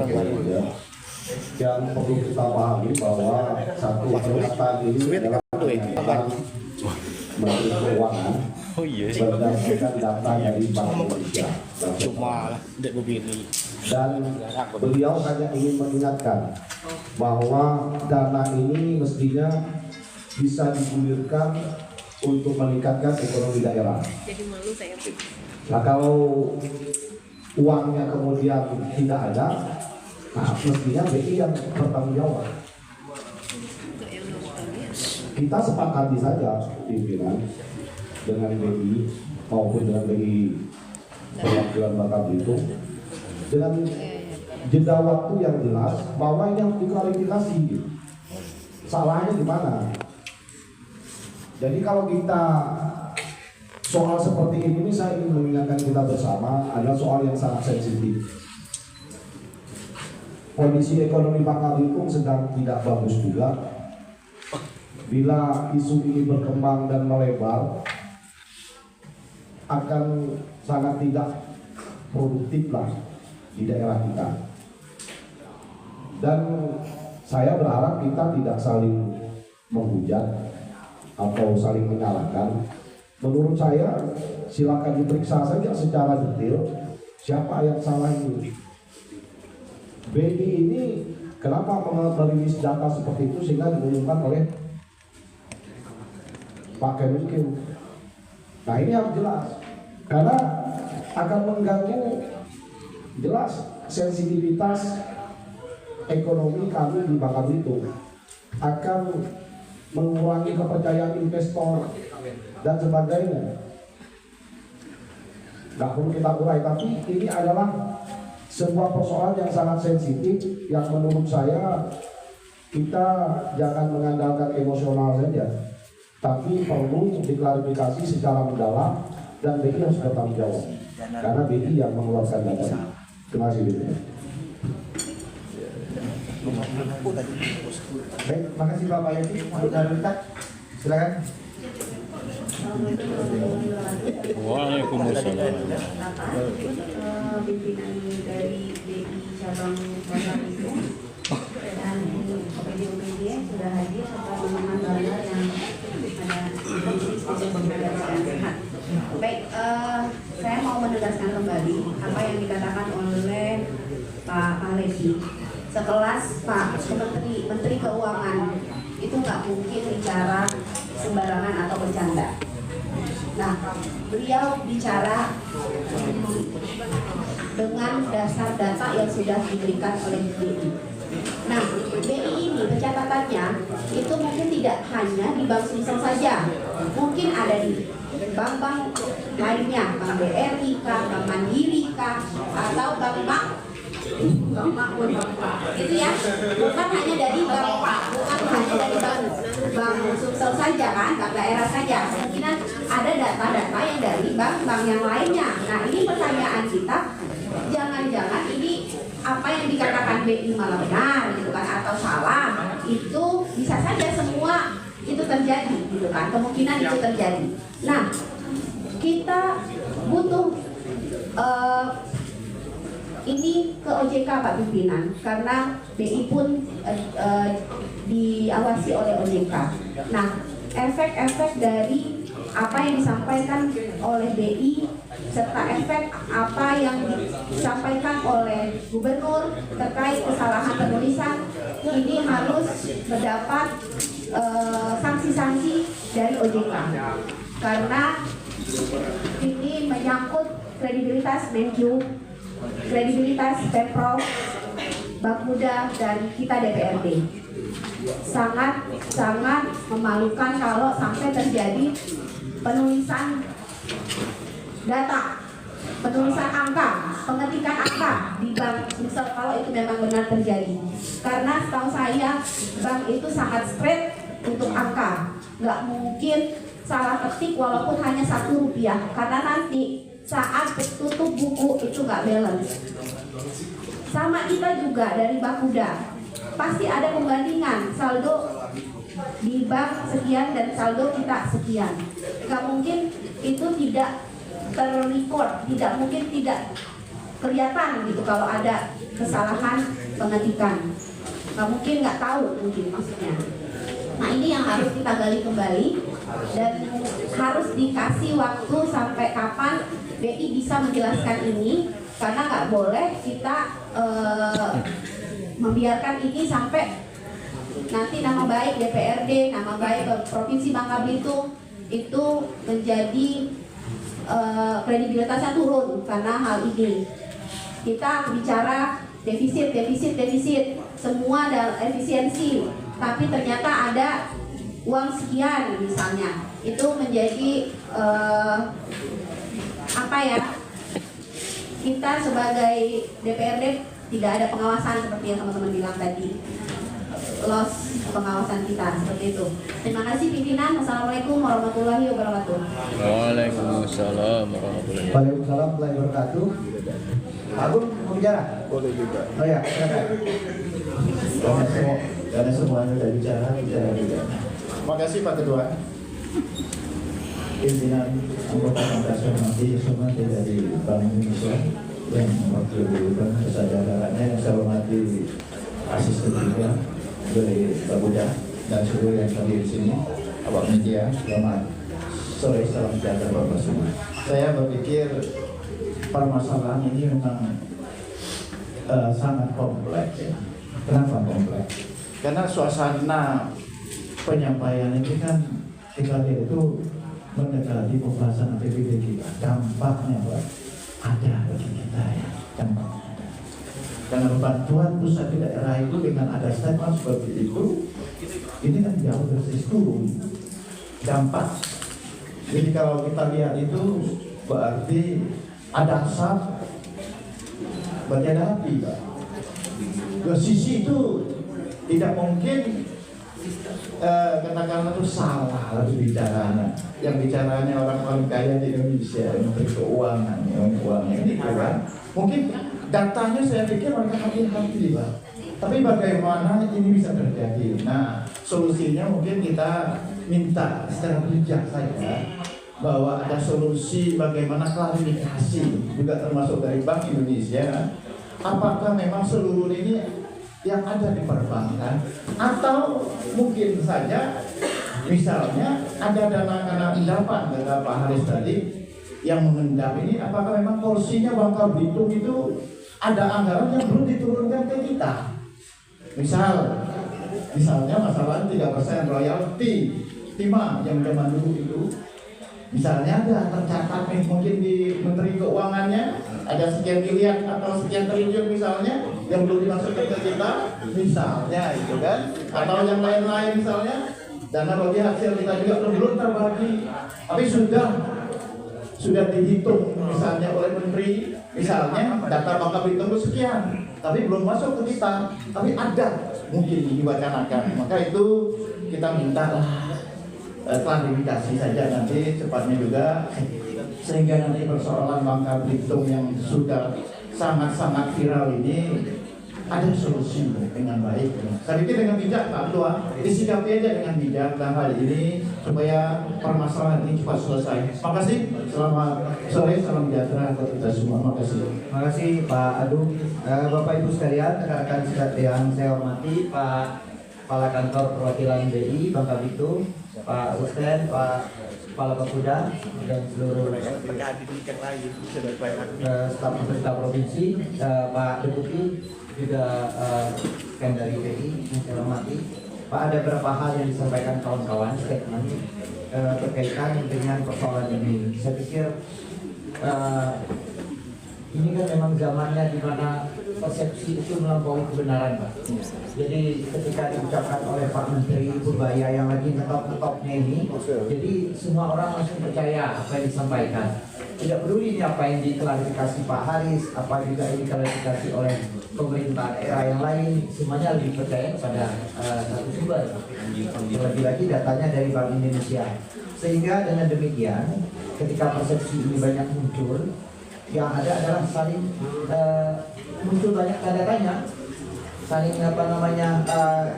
Yang perlu kita pahami bahwa satu pernyataan ini adalah pernyataan Menteri Keuangan Oh iya. berdasarkan data dari Bank Indonesia. Cuma dek begini. Dan beliau hanya ingin mengingatkan bahwa dana ini mestinya bisa digulirkan untuk meningkatkan ekonomi daerah. Jadi malu saya. Nah kalau uangnya kemudian tidak ada, nah mestinya BI yang bertanggung jawab. Kita sepakati saja pimpinan dengan BI maupun dengan BI perwakilan Bangka Belitung dengan jeda waktu yang jelas bahwa ini harus diklarifikasi. Salahnya di mana? Jadi kalau kita soal seperti ini saya ingin mengingatkan kita bersama ada soal yang sangat sensitif. Kondisi ekonomi Bangka Belitung sedang tidak bagus juga. Bila isu ini berkembang dan melebar, akan sangat tidak produktif lah di daerah kita. Dan saya berharap kita tidak saling menghujat atau saling menyalahkan. Menurut saya silakan diperiksa saja secara detail siapa yang salah ini. BI ini kenapa merilis data seperti itu sehingga diumumkan oleh Pak Kemenkeu. Nah ini harus jelas karena akan mengganggu jelas sensitivitas ekonomi kami di Bangka Belitung, akan mengurangi kepercayaan investor dan sebagainya. Nggak perlu kita urai, tapi ini adalah sebuah persoalan yang sangat sensitif yang menurut saya kita jangan mengandalkan emosional saja, tapi perlu diklarifikasi secara mendalam dan BI harus bertanggung jawab karena BI yang mengeluarkan data. Terima kasih. Baik, terima kasih Bapak Yeti. Untuk silakan. Waalaikumsalam. Pimpinan dari BI cabang Bangka Belitung dan media sudah hadir serta teman-teman yang ada di sehat. Baik, saya mau menegaskan kembali apa yang dikatakan oleh Pak Alesi. Sekelas Pak Menteri Keuangan itu nggak mungkin bicara sembarangan atau bercanda. Nah, beliau bicara dengan dasar data yang sudah diberikan oleh BI. Nah, BI ini pencatatannya itu mungkin tidak hanya di Bank Sumsel saja, mungkin ada di bank-bank lainnya, Bank BRI kah, Bank Mandiri kah, atau Bank Makmur, itu ya, bukan hanya dari bank Sumsel saja kan, bank daerah saja, kemungkinan ada data-data yang dari bank-bank yang lainnya. Nah ini pertanyaan kita, jangan-jangan ini apa yang dikatakan BI malah benar gitu kan, atau salah, itu bisa saja semua itu terjadi gitu kan, kemungkinan itu terjadi. Nah kita butuh ini ke OJK Pak Pimpinan, karena BI pun diawasi oleh OJK. Nah, efek-efek dari apa yang disampaikan oleh BI serta efek apa yang disampaikan oleh gubernur terkait kesalahan penulisan ini harus mendapat sanksi-sanksi dari OJK karena ini menyangkut kredibilitas Menq, kredibilitas Pemprov, Bank Muda, dan kita DPRD. Sangat memalukan kalau sampai terjadi penulisan data, penulisan angka, pengetikan angka di bank, misal kalau itu memang benar terjadi. Karena setahu saya bank itu sangat straight untuk angka, nggak mungkin salah ketik walaupun hanya Rp1, karena nanti saat tutup buku itu nggak balance. Sama kita juga dari Bank Muda, pasti ada pembandingan saldo di bank sekian dan saldo kita sekian. Nggak mungkin itu tidak terrecord, tidak mungkin tidak kelihatan gitu kalau ada kesalahan pengetikan. Nggak mungkin nggak tahu mungkin maksudnya. Nah ini yang harus kita gali kembali dan harus dikasih waktu sampai kapan BI bisa menjelaskan ini, karena nggak boleh kita membiarkan ini sampai nanti nama baik DPRD, nama baik Provinsi Bangka Belitung itu menjadi kredibilitasnya turun karena hal ini. Kita bicara defisit, semua ada efisiensi, tapi ternyata ada uang sekian misalnya, itu menjadi apa ya? Kita sebagai DPRD tidak ada pengawasan seperti yang teman-teman bilang tadi, loss pengawasan kita seperti itu. Terima kasih pimpinan. Wassalamualaikum warahmatullahi wabarakatuh. Waalaikumsalam warahmatullahi wabarakatuh. Waalaikumsalam warahmatullahi wabarakatuh. Agung mau bicara? Boleh juga. Oh ya, silakan. Karena semuanya sudah bicara juga. Terima kasih Pak Ketua. Pimpinan anggota Kongres Hormati semua dari Bank Indonesia yang mewakili kesadarannya, yang saya hormati asisten juga dari Pak Buda dan seluruh yang hadir di sini, awak media, selamat sore, salam sejahtera Bapak semua. Saya berpikir permasalahan ini memang sangat kompleks ya. Kenapa kompleks? Karena suasana penyampaian ini kan kita lihat itu mendekati pembahasan APBD kita. Dampaknya Pak ada bagi kita ya, dampaknya. Karena bantuan pusat di daerah itu dengan ada statement seperti itu, ini kan jauh dari turun dampak. Jadi kalau kita lihat itu berarti ada asap, berarti ada api, Pak. Ke sisi itu tidak mungkin katakanlah itu salah harus bicaranya. Yang bicaranya orang-orang kaya di Indonesia, Menteri Keuangan, uangnya ini kan. Mungkin datanya saya pikir mereka hati-hati Pak. Tapi bagaimana ini bisa terjadi? Nah, solusinya mungkin kita minta secara bijak saja bahwa ada solusi bagaimana klarifikasi juga termasuk dari Bank Indonesia. Apakah memang seluruh ini yang ada di perbankan atau mungkin saja misalnya ada dana karena endapan kata Pak Haris tadi yang mengendap ini, apakah memang porsinya Bangka Belitung itu ada anggaran yang belum diturunkan ke kita? Misalnya masalah 3% royalti timah yang zaman dulu itu, misalnya ada tercatat mungkin di Menteri Keuangannya ada sekian miliar atau sekian triliun misalnya yang belum dimasukkan ke kita, misalnya itu kan, atau yang lain-lain misalnya dana bagi hasil kita juga belum terbagi, tapi sudah dihitung misalnya oleh menteri, misalnya data Bangka Belitung sekian, tapi belum masuk ke kita, tapi ada mungkin diwacanakan. Maka itu kita minta klarifikasi saja nanti cepatnya juga, sehingga nanti persoalan Bangka Belitung yang sudah sangat-sangat viral ini ada solusi dengan baik. Saya pikir dengan bijak Pak Ketua, disikapi aja dengan bijak dalam hal ini supaya permasalahan ini cepat selesai. Terima kasih. Selamat sore, salam sejahtera untuk kita semua. Terima kasih. Terima kasih Pak Agung. Bapak Ibu sekalian, rekan-rekan yang saya hormati, Pak Kepala Kantor Perwakilan BI Bangka Belitung, Pak Asisten, Pak Kepala Bapeda, dan seluruh staf pemerintah provinsi, Pak Deputi, juga rekan dari BI yang saya hormati. Pak, ada beberapa hal yang disampaikan kawan-kawan statement berkaitan dengan persoalan ini. Saya pikir ini kan memang zamannya di mana persepsi itu melampaui kebenaran, Pak. Jadi ketika diucapkan oleh Pak Menteri Purbaya yang lagi ngetop-ngetopnya ini, jadi semua orang langsung percaya apa yang disampaikan. Tidak peduli ini apa yang diklarifikasi Pak Haris, apa juga yang diklarifikasi oleh pemerintah daerah yang lain, semuanya lebih percaya pada satu sumber. Lagi-lagi datanya dari Bank Indonesia. Sehingga dengan demikian, ketika persepsi ini banyak muncul, yang ada adalah saling muncul banyak tanda tanya, saling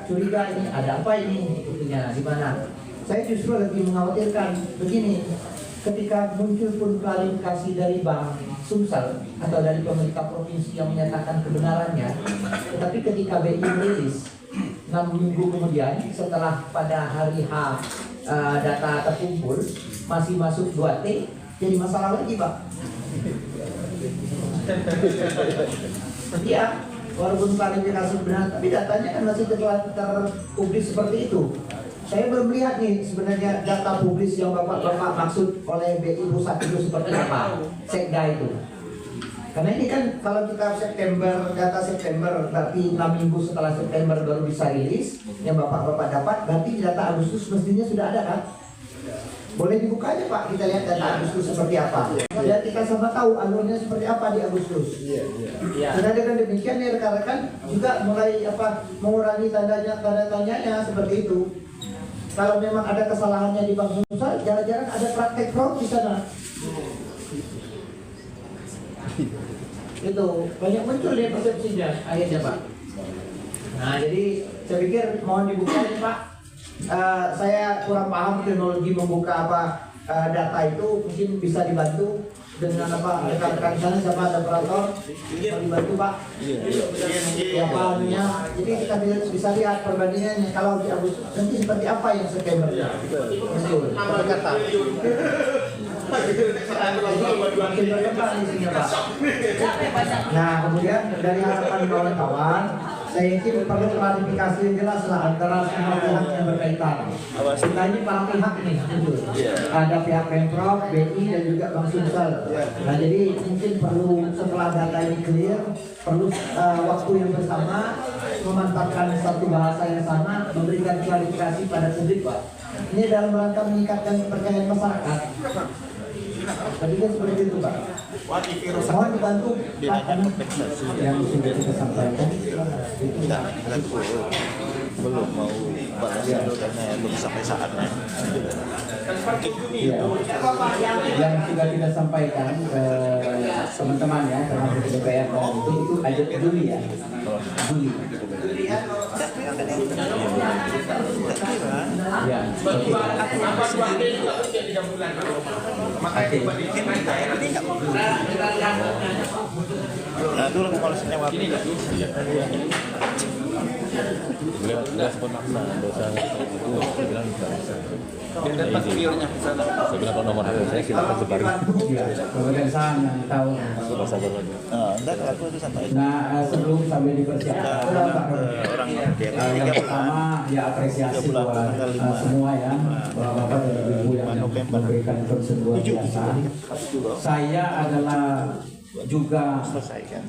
curiga, ini ada apa ini, buktinya di mana. Saya justru lebih mengkhawatirkan begini, ketika muncul pun klarifikasi dari Bank Sumsel atau dari pemerintah provinsi yang menyatakan kebenarannya, tetapi ketika BI merilis 6 minggu kemudian setelah pada hari H data terkumpul masih masuk 2T, jadi masalah lagi, Pak. Iya, walaupun klarifikasi benar, tapi datanya kan masih terpublis seperti itu. Saya belum lihat nih sebenarnya data publis yang Bapak maksud oleh BI Pusat itu seperti apa, Sekda itu. Karena ini kan kalau kita data September, berarti 6 minggu setelah September baru bisa rilis, yang Bapak dapat, berarti data Agustus mestinya sudah ada kan? Boleh dibuka aja Pak, kita lihat data Agustus seperti apa. Dan kita sama tahu alurnya seperti apa di Agustus. Karena dengan demikian nih rekan-rekan juga mulai mengurangi tanda tanyanya seperti itu. Kalau memang ada kesalahannya di Bank Sumsel, jarang-jarang ada praktek fraud di sana. Itu banyak muncul ya persepsinya akhirnya, Pak. Nah, jadi saya pikir mohon dibuka ini, Pak. Saya kurang paham teknologi membuka data itu, mungkin bisa dibantu dengan rekan-rekan sana sama ada operator bisa dibantu, Pak. Ya pahamnya, jadi kita bisa lihat perbandingannya kalau di Agustus nanti seperti apa yang September. Betul. Kata. Nah, kemudian dari harapan kawan-kawan, saya yakin perlu klarifikasi yang jelas lah antara semua pihak yang berkaitan. Kita ini para pihak nih, ada pihak Pemprov, BI dan juga Bank Sumsel. Nah, jadi mungkin perlu setelah data ini clear, perlu waktu yang bersama, memantapkan satu bahasa yang sama, memberikan klarifikasi pada publik, Pak. Ini dalam rangka meningkatkan kepercayaan masyarakat. Tadi kan seperti itu, Pak. Mohon dibantu yang sudah kita sampaikan. Belum mau balas dulu karena belum sampai saatnya. Yang sudah kita sampaikan ke teman-teman ya, termasuk DPR itu aja Juli ya. Juli. Ya. Nah, dulu polisinya waktu ini. Beliau pun maksa dosa itu bilang bisa. Saya bilang kalau nomor HP saya silakan sebarin. Kemudian sana tahu. Sabar lagi. Enggak kalau aku itu sampai. Nah, sebelum sampai dipersiapkan Orang yang pertama ya apresiasi buat semua ya, bapak dan ibu yang memberikan concern luar biasa. Saya adalah juga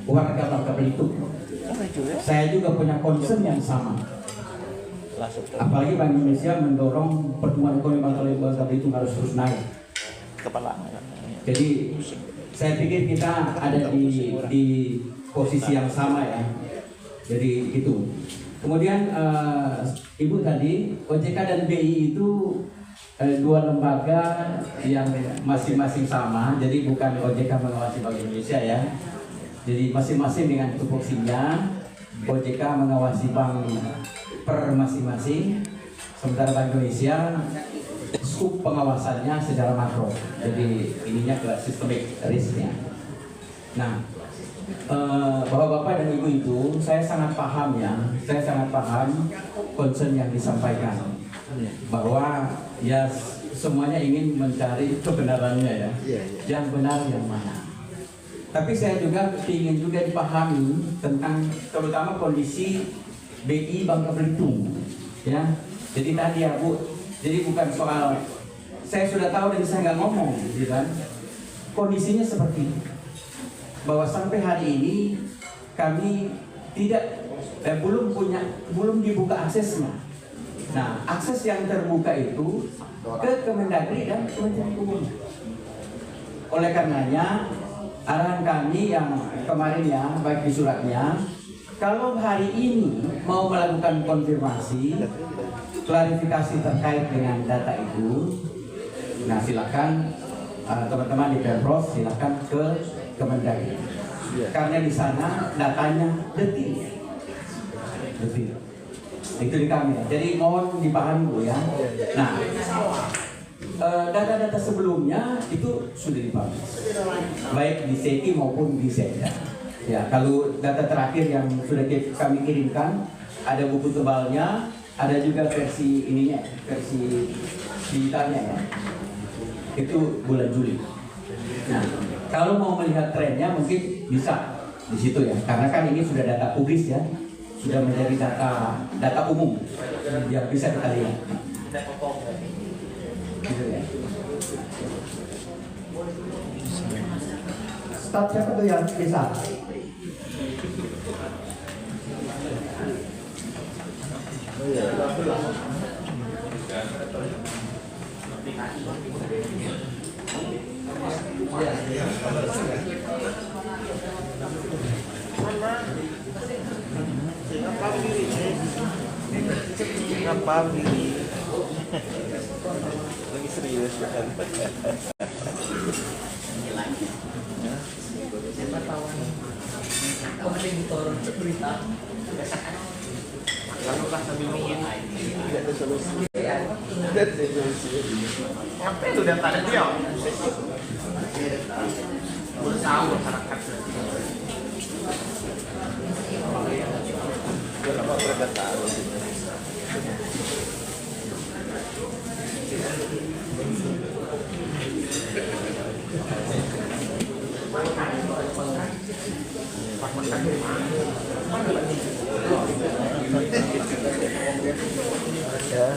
warga Bangka Belitung. Saya juga punya concern yang sama. Apalagi Bank Indonesia mendorong pertumbuhan ekonomi Bangka Belitung harus terus naik. Jadi saya pikir kita ada di posisi yang sama ya. Jadi itu. Kemudian Ibu tadi OJK dan BI itu dua lembaga yang masing-masing sama. Jadi bukan OJK mengawasi Bank Indonesia ya. Jadi masing-masing dengan tupoksinya. OJK mengawasi bank per masing-masing, sementara Bank Indonesia skup pengawasannya secara makro. Jadi ininya ke sistemik risknya. Nah, Bapak-bapak dan ibu itu saya sangat paham ya, saya sangat paham concern yang disampaikan. bahwa ya semuanya ingin mencari kebenarannya ya, yang benar yang mana. Tapi saya juga ingin juga dipahami tentang terutama kondisi BI Bangka Belitung, ya. Jadi tadi ya Bu, jadi bukan soal saya sudah tahu dan saya nggak ngomong, gitu kan? Kondisinya seperti ini, bahwa sampai hari ini kami belum dibuka aksesnya. Nah, akses yang terbuka itu ke Kemendagri dan Kementerian Keuangan. Oleh karenanya, arahan kami yang kemarin ya, baik di suratnya, kalau hari ini mau melakukan konfirmasi, klarifikasi terkait dengan data itu, nah silakan teman-teman di Pemprov silakan ke Kemendagri. Karena di sana datanya detil. Itu di kami. Jadi mohon dipahami Bu ya. Nah, data-data sebelumnya itu sudah dipublish, baik di SETI maupun di Sekda. Ya, kalau data terakhir yang sudah kami kirimkan ada buku tebalnya, ada juga versi ininya, versi digitalnya ya. Itu bulan Juli. Nah, kalau mau melihat trennya mungkin bisa di situ ya, karena kan ini sudah data publis ya, sudah menjadi data umum yang bisa kita lihat. Gitu ya. Staf siapa tuh yang bisa? Lagi serius kan? Kontributor berita. Lalu lah sambil nungguin. Tidak ada solusi. Ngapain lu data ada dia? Berusaha masyarakat. Kenapa mereka tahu? Ya.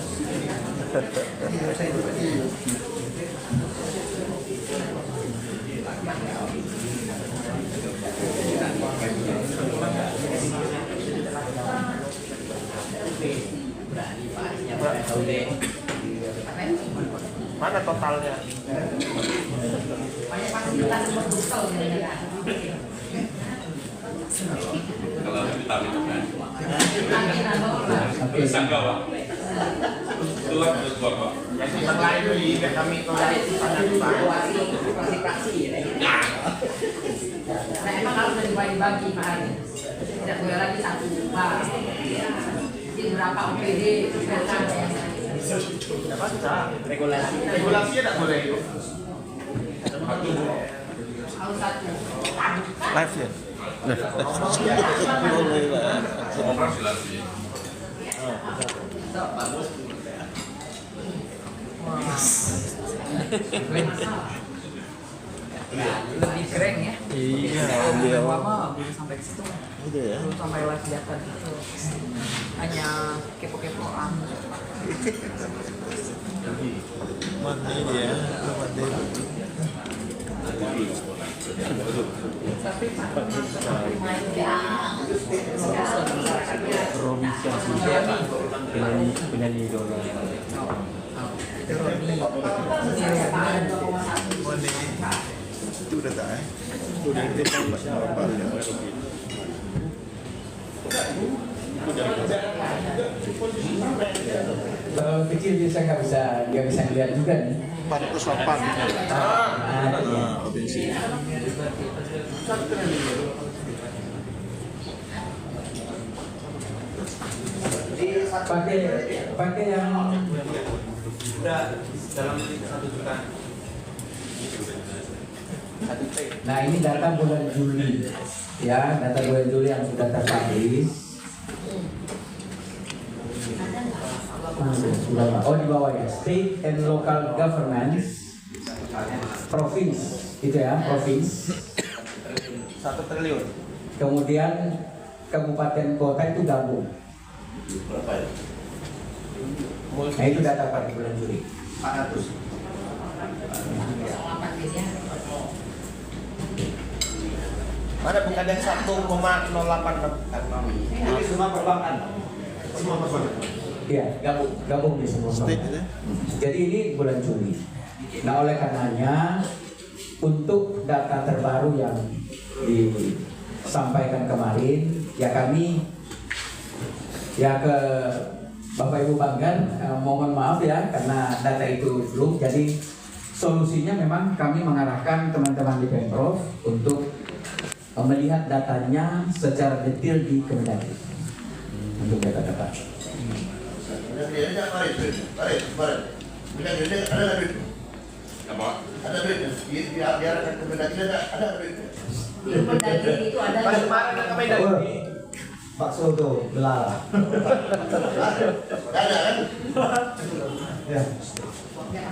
Mana totalnya? Kalau kita itu kan Oke. sangka Pak. Dua terus dua Pak. Yang yang lain di kami Nah, emang harus dibagi-bagi Pak Hari. Tidak boleh lagi satu Pak. Jadi berapa OPD silakan. Tidak bisa. Regulasi. Regulasinya tidak boleh. Harus satu. Live ya? Boleh lah. Operasi lagi. Lebih keren ya. Iya, Belum dia. lama belum sampai ke situ. Udah ya. Belum sampai live data gitu. Hanya kepo-kepoan. Mana ini ya? Tapi penyanyi idola. Itu udah tak udah kita Kalau kecil biasa nggak bisa lihat juga nih. 408. Provinsi. Pakai yang Sudah dalam 1 juta. nah ini data bulan Juli ya, data bulan Juli yang sudah terpublish. Oh di bawah ya, state and local governance, province, itu ya, province. 1 triliun. Kemudian kabupaten kota itu gabung. Berapa ya? Nah itu data pada bulan Juli. 400. Mana bukan yang 1,08? Ini semua perbankan. Semua perbankan. Iya, gabung di semua. Jadi ini bulan Juli. Nah oleh karenanya untuk data terbaru yang disampaikan kemarin, ya kami ya ke Bapak Ibu Banggar mohon maaf ya karena data itu belum. Jadi solusinya memang kami mengarahkan teman-teman di Pemprov untuk melihat datanya secara detail di Kemendagri untuk data-data. Ada duit, biar Kemendagri ada duit. Kemendagri itu ada. Pas kemarin ke Kemendagri. Bakso tuh belala. Ada kan? Ya.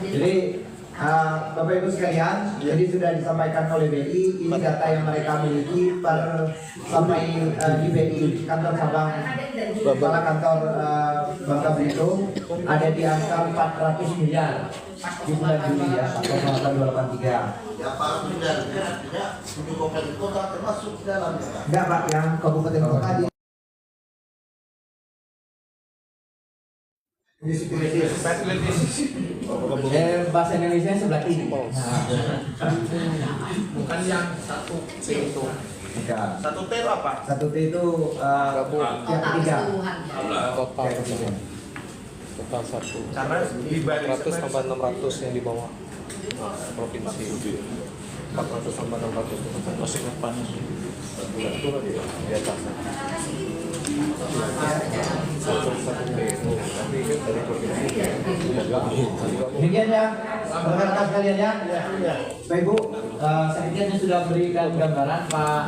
Jadi Bapak Ibu sekalian, jadi sudah disampaikan oleh BI, ini data yang mereka miliki per sampai di BI kantor cabang kepala kantor Bangka Belitung ada di angka 400 miliar di bulan Juli ya, 4,283. Ya Pak Bidang, tidak untuk kabupaten kota termasuk dalam. Enggak Pak, yang kabupaten kota di Bahasa Indonesia sebelah kiri. Bukan yang 1T itu. 1T itu apa? 1T itu yang ketiga. Total total 1. Karena di balik 400 tambah 600 yang di bawah provinsi. 400 tambah 600 masih depan. Di atas. Demikian ya, rekan-rekan sekalian ya. Bapak Ibu, sedikitnya sudah berikan gambaran Pak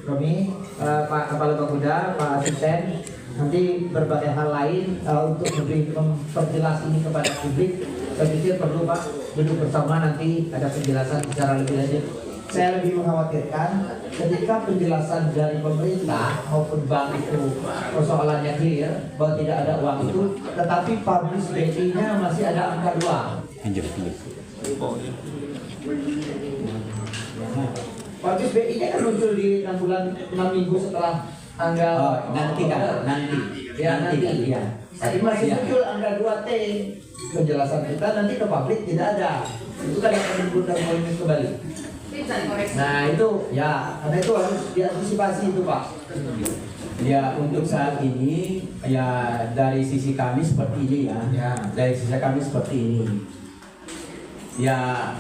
Romi, Pak Kepala Bapeda, Pak Asisten. Nanti berbagai hal lain untuk lebih memperjelas ini kepada publik. Saya pikir perlu Pak duduk bersama nanti ada penjelasan secara lebih lanjut. Saya lebih mengkhawatirkan ketika penjelasan dari pemerintah maupun bank itu persoalannya clear bahwa tidak ada uang itu, tetapi publish BI-nya masih ada angka 2. Publish BI-nya kan muncul di 6 bulan 6 minggu setelah angka Nanti kan, nanti. ya nanti ya. tapi masih muncul angka 2T. Penjelasan kita nanti ke publik tidak ada. Itu kan yang menimbulkan polemik kembali. Nah itu ya, karena itu harus diantisipasi itu Pak. Ya untuk saat ini ya dari sisi kami seperti ini ya. Dari sisi kami seperti ini. Ya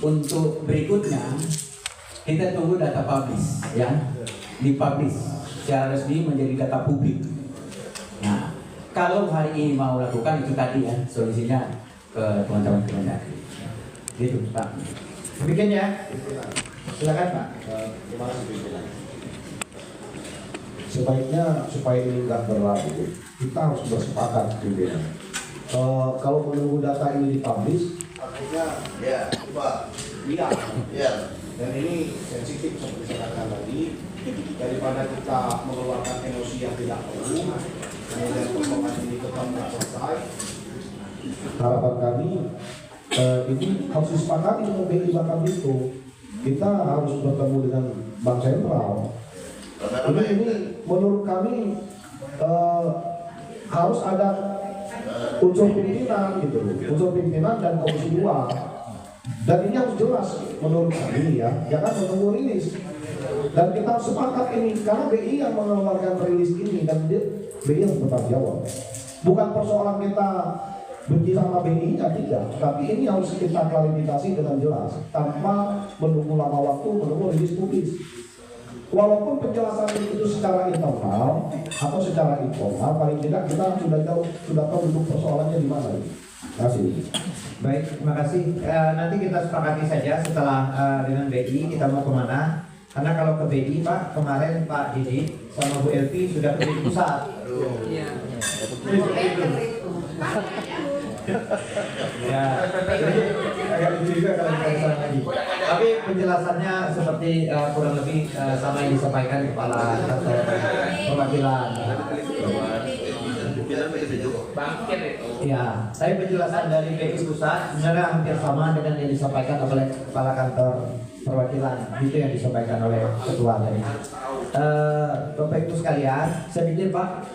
untuk berikutnya kita tunggu data publish ya, dipublish secara resmi menjadi data publik. Nah kalau hari ini mau lakukan itu tadi ya solusinya ke teman-teman Kemendagri. Gitu Pak. Demikian ya. Silakan Pak. Terima kasih pimpinan. Sebaiknya supaya ini nggak berlalu, kita harus bersepakat pimpinan. Kalau menunggu data ini dipublish, artinya ya, Pak, iya, ya. Dan ini sensitif seperti saya katakan tadi, daripada kita mengeluarkan emosi yang tidak perlu, kemudian persoalan ini tetap tidak selesai. Harapan kami ini harus disepakati dengan BI Bangka Belitung. Kita harus bertemu dengan Bank Sentral. Ini menurut kami harus ada unsur pimpinan gitu, unsur pimpinan dan komisi 2. Dan ini harus jelas menurut kami ya, jangan menunggu rilis. Dan kita harus sepakat ini karena BI yang mengeluarkan rilis ini dan BI yang bertanggung jawab. Bukan persoalan kita benci sama BI-nya tidak, tapi ini harus kita klarifikasi dengan jelas tanpa menunggu lama waktu, menunggu rilis publis. Walaupun penjelasan itu secara internal atau secara informal, paling tidak kita sudah tahu duduk persoalannya di mana. Terima kasih. Baik, terima kasih. Nanti kita sepakati saja setelah dengan BI kita mau kemana. Karena kalau ke BI Pak, kemarin Pak Didi sama Bu Elvi sudah ke BI pusat. Ya, jadi agak lucu juga kalau kita kesana lagi. Tapi penjelasannya seperti kurang lebih sama yang disampaikan kepala kantor perwakilan. Ya, tapi penjelasan dari BI Pusat sebenarnya hampir sama dengan yang disampaikan oleh kepala kantor perwakilan. Itu yang disampaikan oleh ketua tadi. Bapak Ibu sekalian, saya pikir Pak,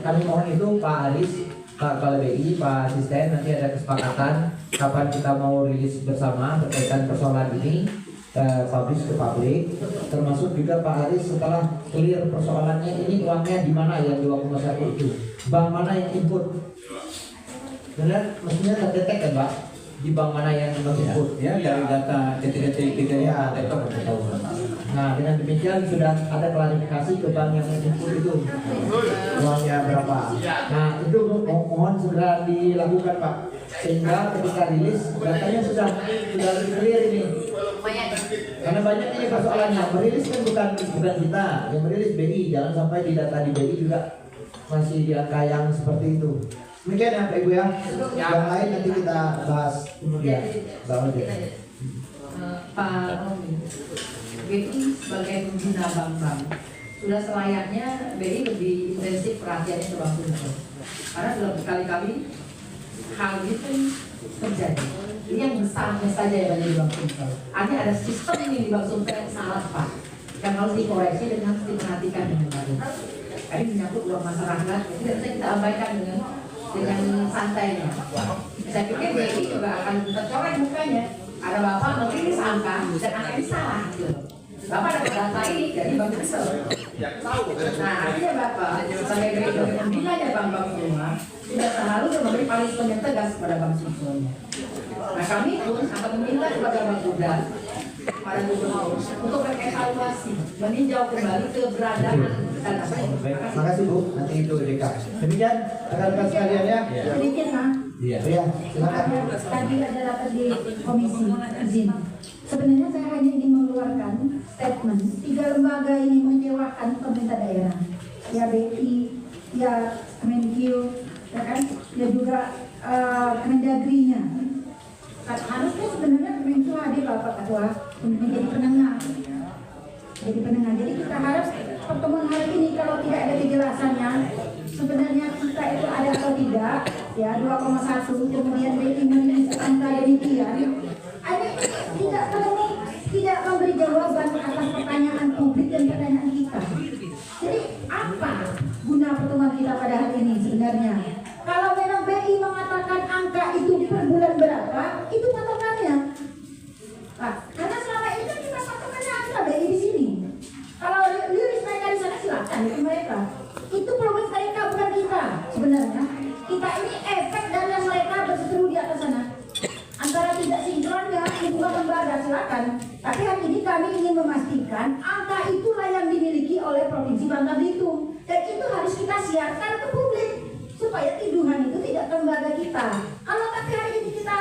kami mohon itu Pak Aris, Pak Kepala BI, Pak Asisten, nanti ada kesepakatan kapan kita mau rilis bersama berkaitan persoalan ini, publish ke publik, termasuk juga Pak Aris setelah clear persoalannya ini uangnya di mana yang 2,1 itu, bank mana yang input, benar, mestinya terdetek kan Pak, di bank mana yang input, Ya, dari data detik-detik kita ya, Nah, dengan demikian sudah ada klarifikasi ke bank yang input itu uangnya berapa. Nah, itu mohon segera dilakukan Pak, sehingga ketika rilis datanya sudah lebih clear ini. Karena banyak ini persoalannya, merilis kan bukan kita, yang merilis BI, jangan sampai di data di BI juga masih di angka yang seperti itu. Demikian ya Pak Ibu ya. Yang lain nanti kita bahas kemudian. Pak Romi, BI sebagai pengguna bank-bank sudah selayaknya BI lebih intensif perhatiannya ke Bank Sumsel, karena sudah berkali-kali hal itu terjadi. Ini yang besarnya saja yang ada di Bank Sumsel. Artinya ada sistem ini di Bank Sumsel yang salah Pak, yang harus dikoreksi dan harus diperhatikan dengan baik. Ini menyangkut uang masyarakat, tidak bisa kita abaikan dengan santainya. Saya pikir BI juga akan tercoreng mukanya. Ada bapak merilis angka dan angka ini salah gitu. Bapak dapat data ini dari Bank Sumsel. Nah, artinya bapak sebagai direktur pembinanya bank-bank semua sudah seharusnya memberi punishment yang tegas kepada Bank Sumselnya. Nah, kami pun akan meminta kepada Bank Kuda, pada gubernur untuk mengevaluasi, meninjau kembali keberadaan data. Terima kasih Bu, nanti itu DK. Demikian rekan-rekan sekalian ya. Sedikit Pak. Iya, silakan. Tadi ada rapat di komisi izin. Sebenarnya saya hanya ingin mengeluarkan statement 3 lembaga ini menyewakan pemerintah daerah. Ya BI, ya Kemenkeu, ya kan, ya juga Kemendagrinya. Harusnya sebenarnya Kemenkeu hadir Bapak Ketua untuk menjadi penengah. Jadi kita harap pertemuan hari ini kalau tidak ada kejelasannya sebenarnya kita itu ada atau tidak, ya 2,1 kemudian BI merilis angka demikian, ini tidak memberi jawaban atas pertanyaan publik dan pertanyaan kita. Jadi apa guna pertemuan kita pada hari ini sebenarnya? Kalau memang BI mengatakan angka itu per bulan berapa, itu patokannya. Nah, karena selama ini kan kita patokannya angka BI di sini. Kalau liris mereka di sana silakan itu mereka. Itu problem mereka bukan kita sebenarnya. Kita ini efek dari yang mereka berseteru di atas sana. Antara tidak sinkronnya hubungan lembaga silakan. Tapi hari ini kami ingin memastikan angka itulah yang dimiliki oleh Provinsi Bangka Belitung. Dan itu harus kita siarkan ke publik supaya tuduhan itu tidak ke lembaga kita. Kalau tapi hari ini kita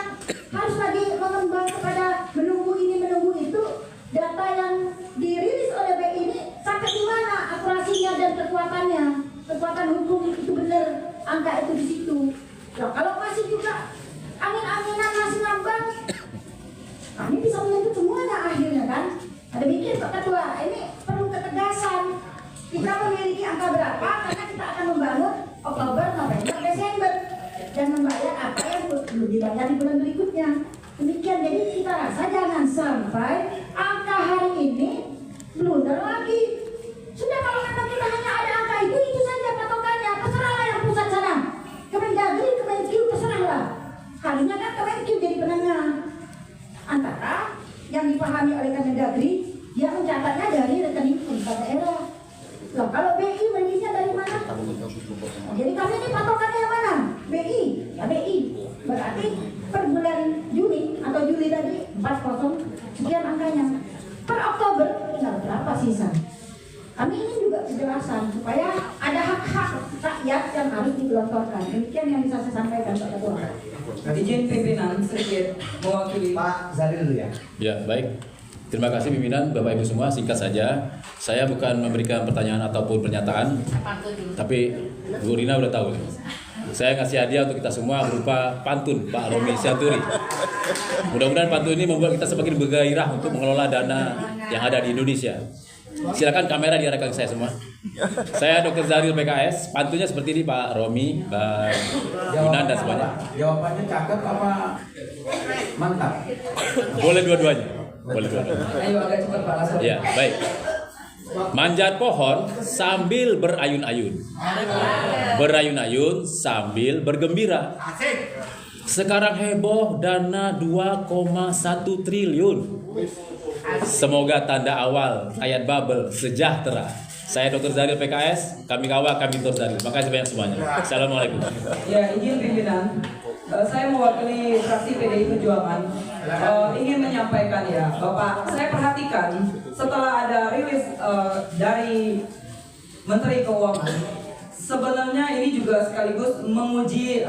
harus lagi mengembang kepada menunggu ini menunggu itu, data yang dirilis oleh BI ini sampai di mana akurasinya dan kekuatannya, kekuatan hukum itu benar angka itu di situ. Nah, kalau masih juga angin-anginan masih ngambang, kami bisa menuntut semuanya akhirnya kan. Ada mikir Pak Ketua, ini perlu ketegasan. Kita memiliki angka berapa karena kita akan membangun Oktober, November, Desember dan membayar apa yang perlu dibayar di bulan berikutnya. Demikian, jadi kita rasa jangan sampai angka hari ini blunder lagi. Sudah kalau memang kita hanya ada angka itu saja patokannya, terserahlah yang pusat sana. Kemendagri, Kemenkeu, terserahlah. Harusnya kan Kemenkeu jadi penengah antara yang dipahami oleh Kemendagri, dia mencatatnya dari rekening pemerintah daerah. Loh, kalau BI merilisnya dari mana? Jadi kami ini patokannya yang mana? BI, ya BI. Berarti per bulan Juni atau Juli tadi 40 sekian angkanya. Per Oktober tinggal berapa sisa? Kami ini juga kejelasan supaya ada hak-hak rakyat yang harus digelontorkan. Demikian yang bisa saya sampaikan Pak Ketua. Izin pimpinan sedikit mewakili Pak Zalil dulu ya. Ya, baik. Terima kasih pimpinan, Bapak Ibu semua. Singkat saja, saya bukan memberikan pertanyaan ataupun pernyataan, tapi Bu Rina udah tahu. saya ngasih hadiah untuk kita semua berupa pantun Pak Romi Sianturi. Mudah-mudahan pantun ini membuat kita semakin bergairah untuk mengelola dana yang ada di Indonesia. Silakan kamera diarahkan ke saya semua. Saya Dr. Zaril PKS. Pantunnya seperti ini Pak Romi, Mbak Yunan dan semuanya. Jawabannya cakep apa mantap? Boleh dua-duanya. Boleh dua-duanya. Ayo agak cepat Pak Langsung. Ya, baik. Manjat pohon sambil berayun-ayun. Berayun-ayun sambil bergembira. Sekarang heboh dana 2,1 triliun. Semoga tanda awal ayat bubble sejahtera. Saya Dr. Zaril PKS, kami kawal, kami Dr. Zaril. Makasih banyak semuanya. Assalamualaikum. Ya, izin pimpinan. Saya mewakili fraksi PDI Perjuangan ingin menyampaikan ya, Bapak, saya perhatikan setelah ada rilis dari Menteri Keuangan, sebenarnya ini juga sekaligus menguji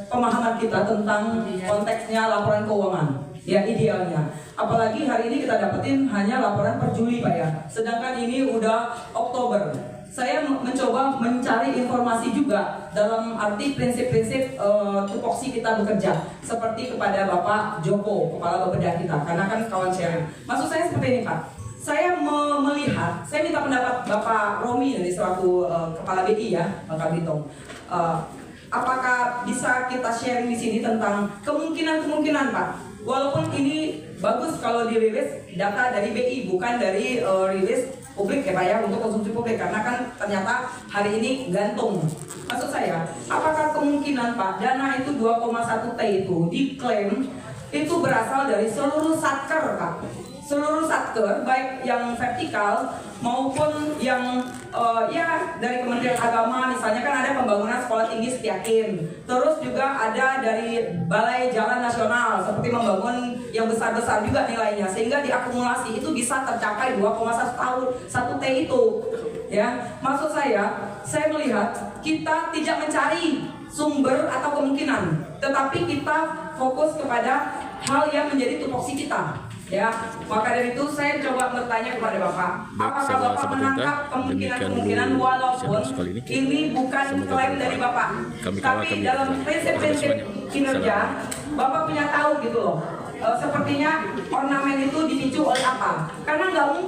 pemahaman kita tentang konteksnya laporan keuangan. Ya, idealnya. Apalagi hari ini kita dapetin hanya laporan per Juli Pak ya. Sedangkan ini udah Oktober. Saya mencoba mencari informasi juga dalam arti prinsip-prinsip tupoksi kita bekerja. Seperti kepada Bapak Joko, Kepala Bapeda kita. Karena kan kawan sharing. Maksud saya seperti ini Pak. Saya melihat, saya minta pendapat Bapak Romi ini selaku Kepala BI ya, Bang Kabitong. Apakah bisa kita sharing di sini tentang kemungkinan-kemungkinan Pak? Walaupun ini bagus kalau dirilis data dari BI, bukan dari rilis publik ya Pak ya, untuk konsumsi publik. Karena kan ternyata hari ini gantung. Maksud saya, apakah kemungkinan Pak, dana itu 2,1 T itu diklaim itu berasal dari seluruh satker Pak? Seluruh satker, baik yang vertikal maupun yang ya dari Kementerian Agama, misalnya kan ada pembangunan sekolah tinggi Setiakin, terus juga ada dari Balai Jalan Nasional seperti membangun yang besar-besar juga nilainya, sehingga diakumulasi itu bisa tercapai 2,1 T itu. Ya, maksud saya melihat kita tidak mencari sumber atau kemungkinan, tetapi kita fokus kepada hal yang menjadi tupoksi kita. Ya, maka dari itu saya coba bertanya kepada Bapak, apakah Bapak menangkap kemungkinan-kemungkinan walaupun ini bukan klaim dari Bapak, tapi dalam prinsip-prinsip kinerja Bapak punya tahu gitu loh. Sepertinya ornamen itu dipicu oleh apa? Karena nggak mungkin